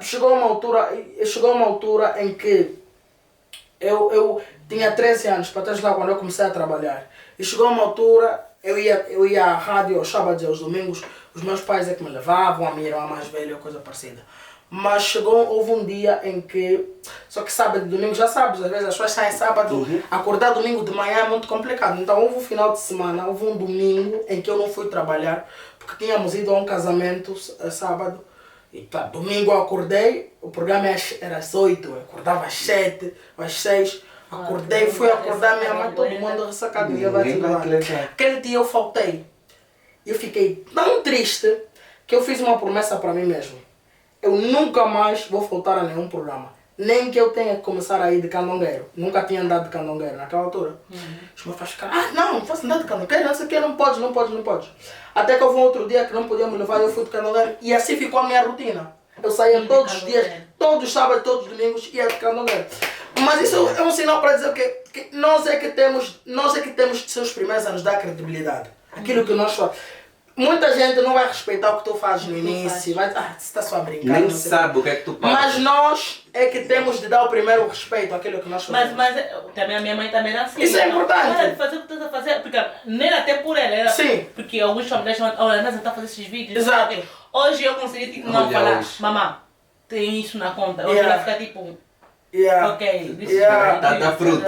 Chegou uma altura em que eu tinha 13 anos, para trás lá quando eu comecei a trabalhar. E chegou uma altura, eu ia à rádio aos sábados e aos domingos, os meus pais é que me levavam, a minha irmã mais velha, coisa parecida. Mas houve um dia em que, só que sábado e domingo, já sabes, às vezes as pessoas saem sábado, acordar domingo de manhã é muito complicado. Então houve um final de semana, houve um domingo em que eu não fui trabalhar, porque tínhamos ido a um casamento sábado. E domingo eu acordei, o programa era às 8, eu acordava às 7, às 6. Acordei, fui acordar minha mãe, todo mundo ressacado, ninguém vai te levar. Aquele dia eu faltei. Eu fiquei tão triste que eu fiz uma promessa para mim mesmo. Eu nunca mais vou faltar a nenhum programa. Nem que eu tenha que começar a ir de candongueiro. Nunca tinha andado de candongueiro naquela altura. Os meus pais ficaram, não posso andar de candongueiro, não sei o que, não pode. Até que houve um outro dia que não podiam me levar e eu fui de candongueiro. E assim ficou a minha rotina. Eu saía todos os dias, todos os sábados, todos os domingos, ia de candongueiro. Mas isso é um sinal para dizer que nós é que temos de ser os primeiros a nos dar credibilidade. Aquilo que nós fazemos. Muita gente não vai respeitar o que tu fazes no início, vai dizer, você está só a brincar. Nem sabe o que é que tu fazes. Mas nós é que temos de dar o primeiro respeito àquilo que nós fazemos. Mas também a minha mãe também era assim. Isso é importante. Para de fazer o que tu estás a fazer, porque nem era até por ela, era porque alguns familiares chamam, olha, mas está a fazer esses vídeos. Exato. Hoje eu consegui tipo, não falar, mamãe, tem isso na conta. Hoje ela fica tipo, ok, dá fruto.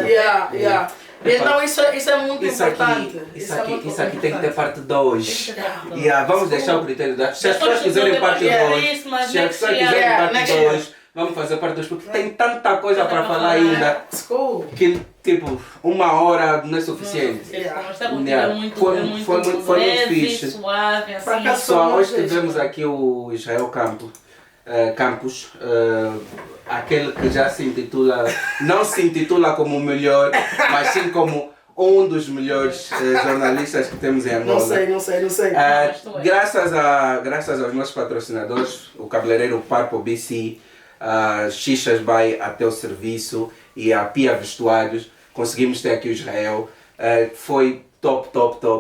Então isso é muito importante. Isso aqui tem que ter parte 2. Vamos deixar o critério da... Se as pessoas quiserem parte 2, vamos fazer parte 2, porque tem tanta coisa para falar ainda que tipo, 1 hora não é suficiente. Foi muito fixe. Suave, assim. Pessoal, hoje tivemos aqui o Israel Campos, aquele que já se intitula, não se intitula como o melhor, mas sim como um dos melhores jornalistas que temos em Angola. Não sei. Graças aos nossos patrocinadores, o cabeleireiro Parpo BC, Xixas by a teu serviço e a Pia Vestuários, conseguimos ter aqui o Israel. Foi top.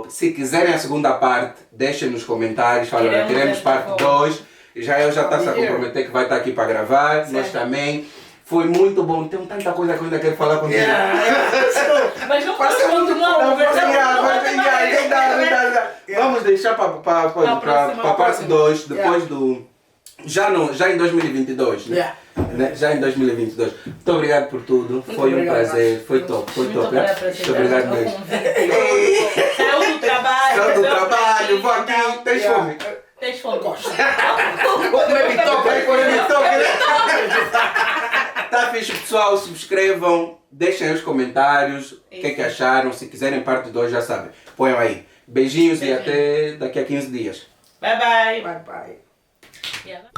Se quiserem a segunda parte, deixem nos comentários, falem, queremos parte 2. Já está-se a comprometer que vai estar aqui para gravar, nós também. Foi muito bom, tem tanta coisa que eu ainda quero falar contigo. Mas não posso continuar a conversar. Vamos deixar para a parte 2, depois do... Já em 2022, né? Já em 2022. Muito obrigado por tudo, foi um prazer, foi top, foi top. Muito obrigado mesmo. Saiu do trabalho. Saiu do trabalho, vou aqui, tens fome? Tens fome? Gosto. Tá fixe, pessoal, subscrevam, deixem aí os comentários, o que é que acharam, se quiserem parte 2 já sabem, ponham aí. Beijinhos e até daqui a 15 dias. Bye bye. Bye bye. Yeah.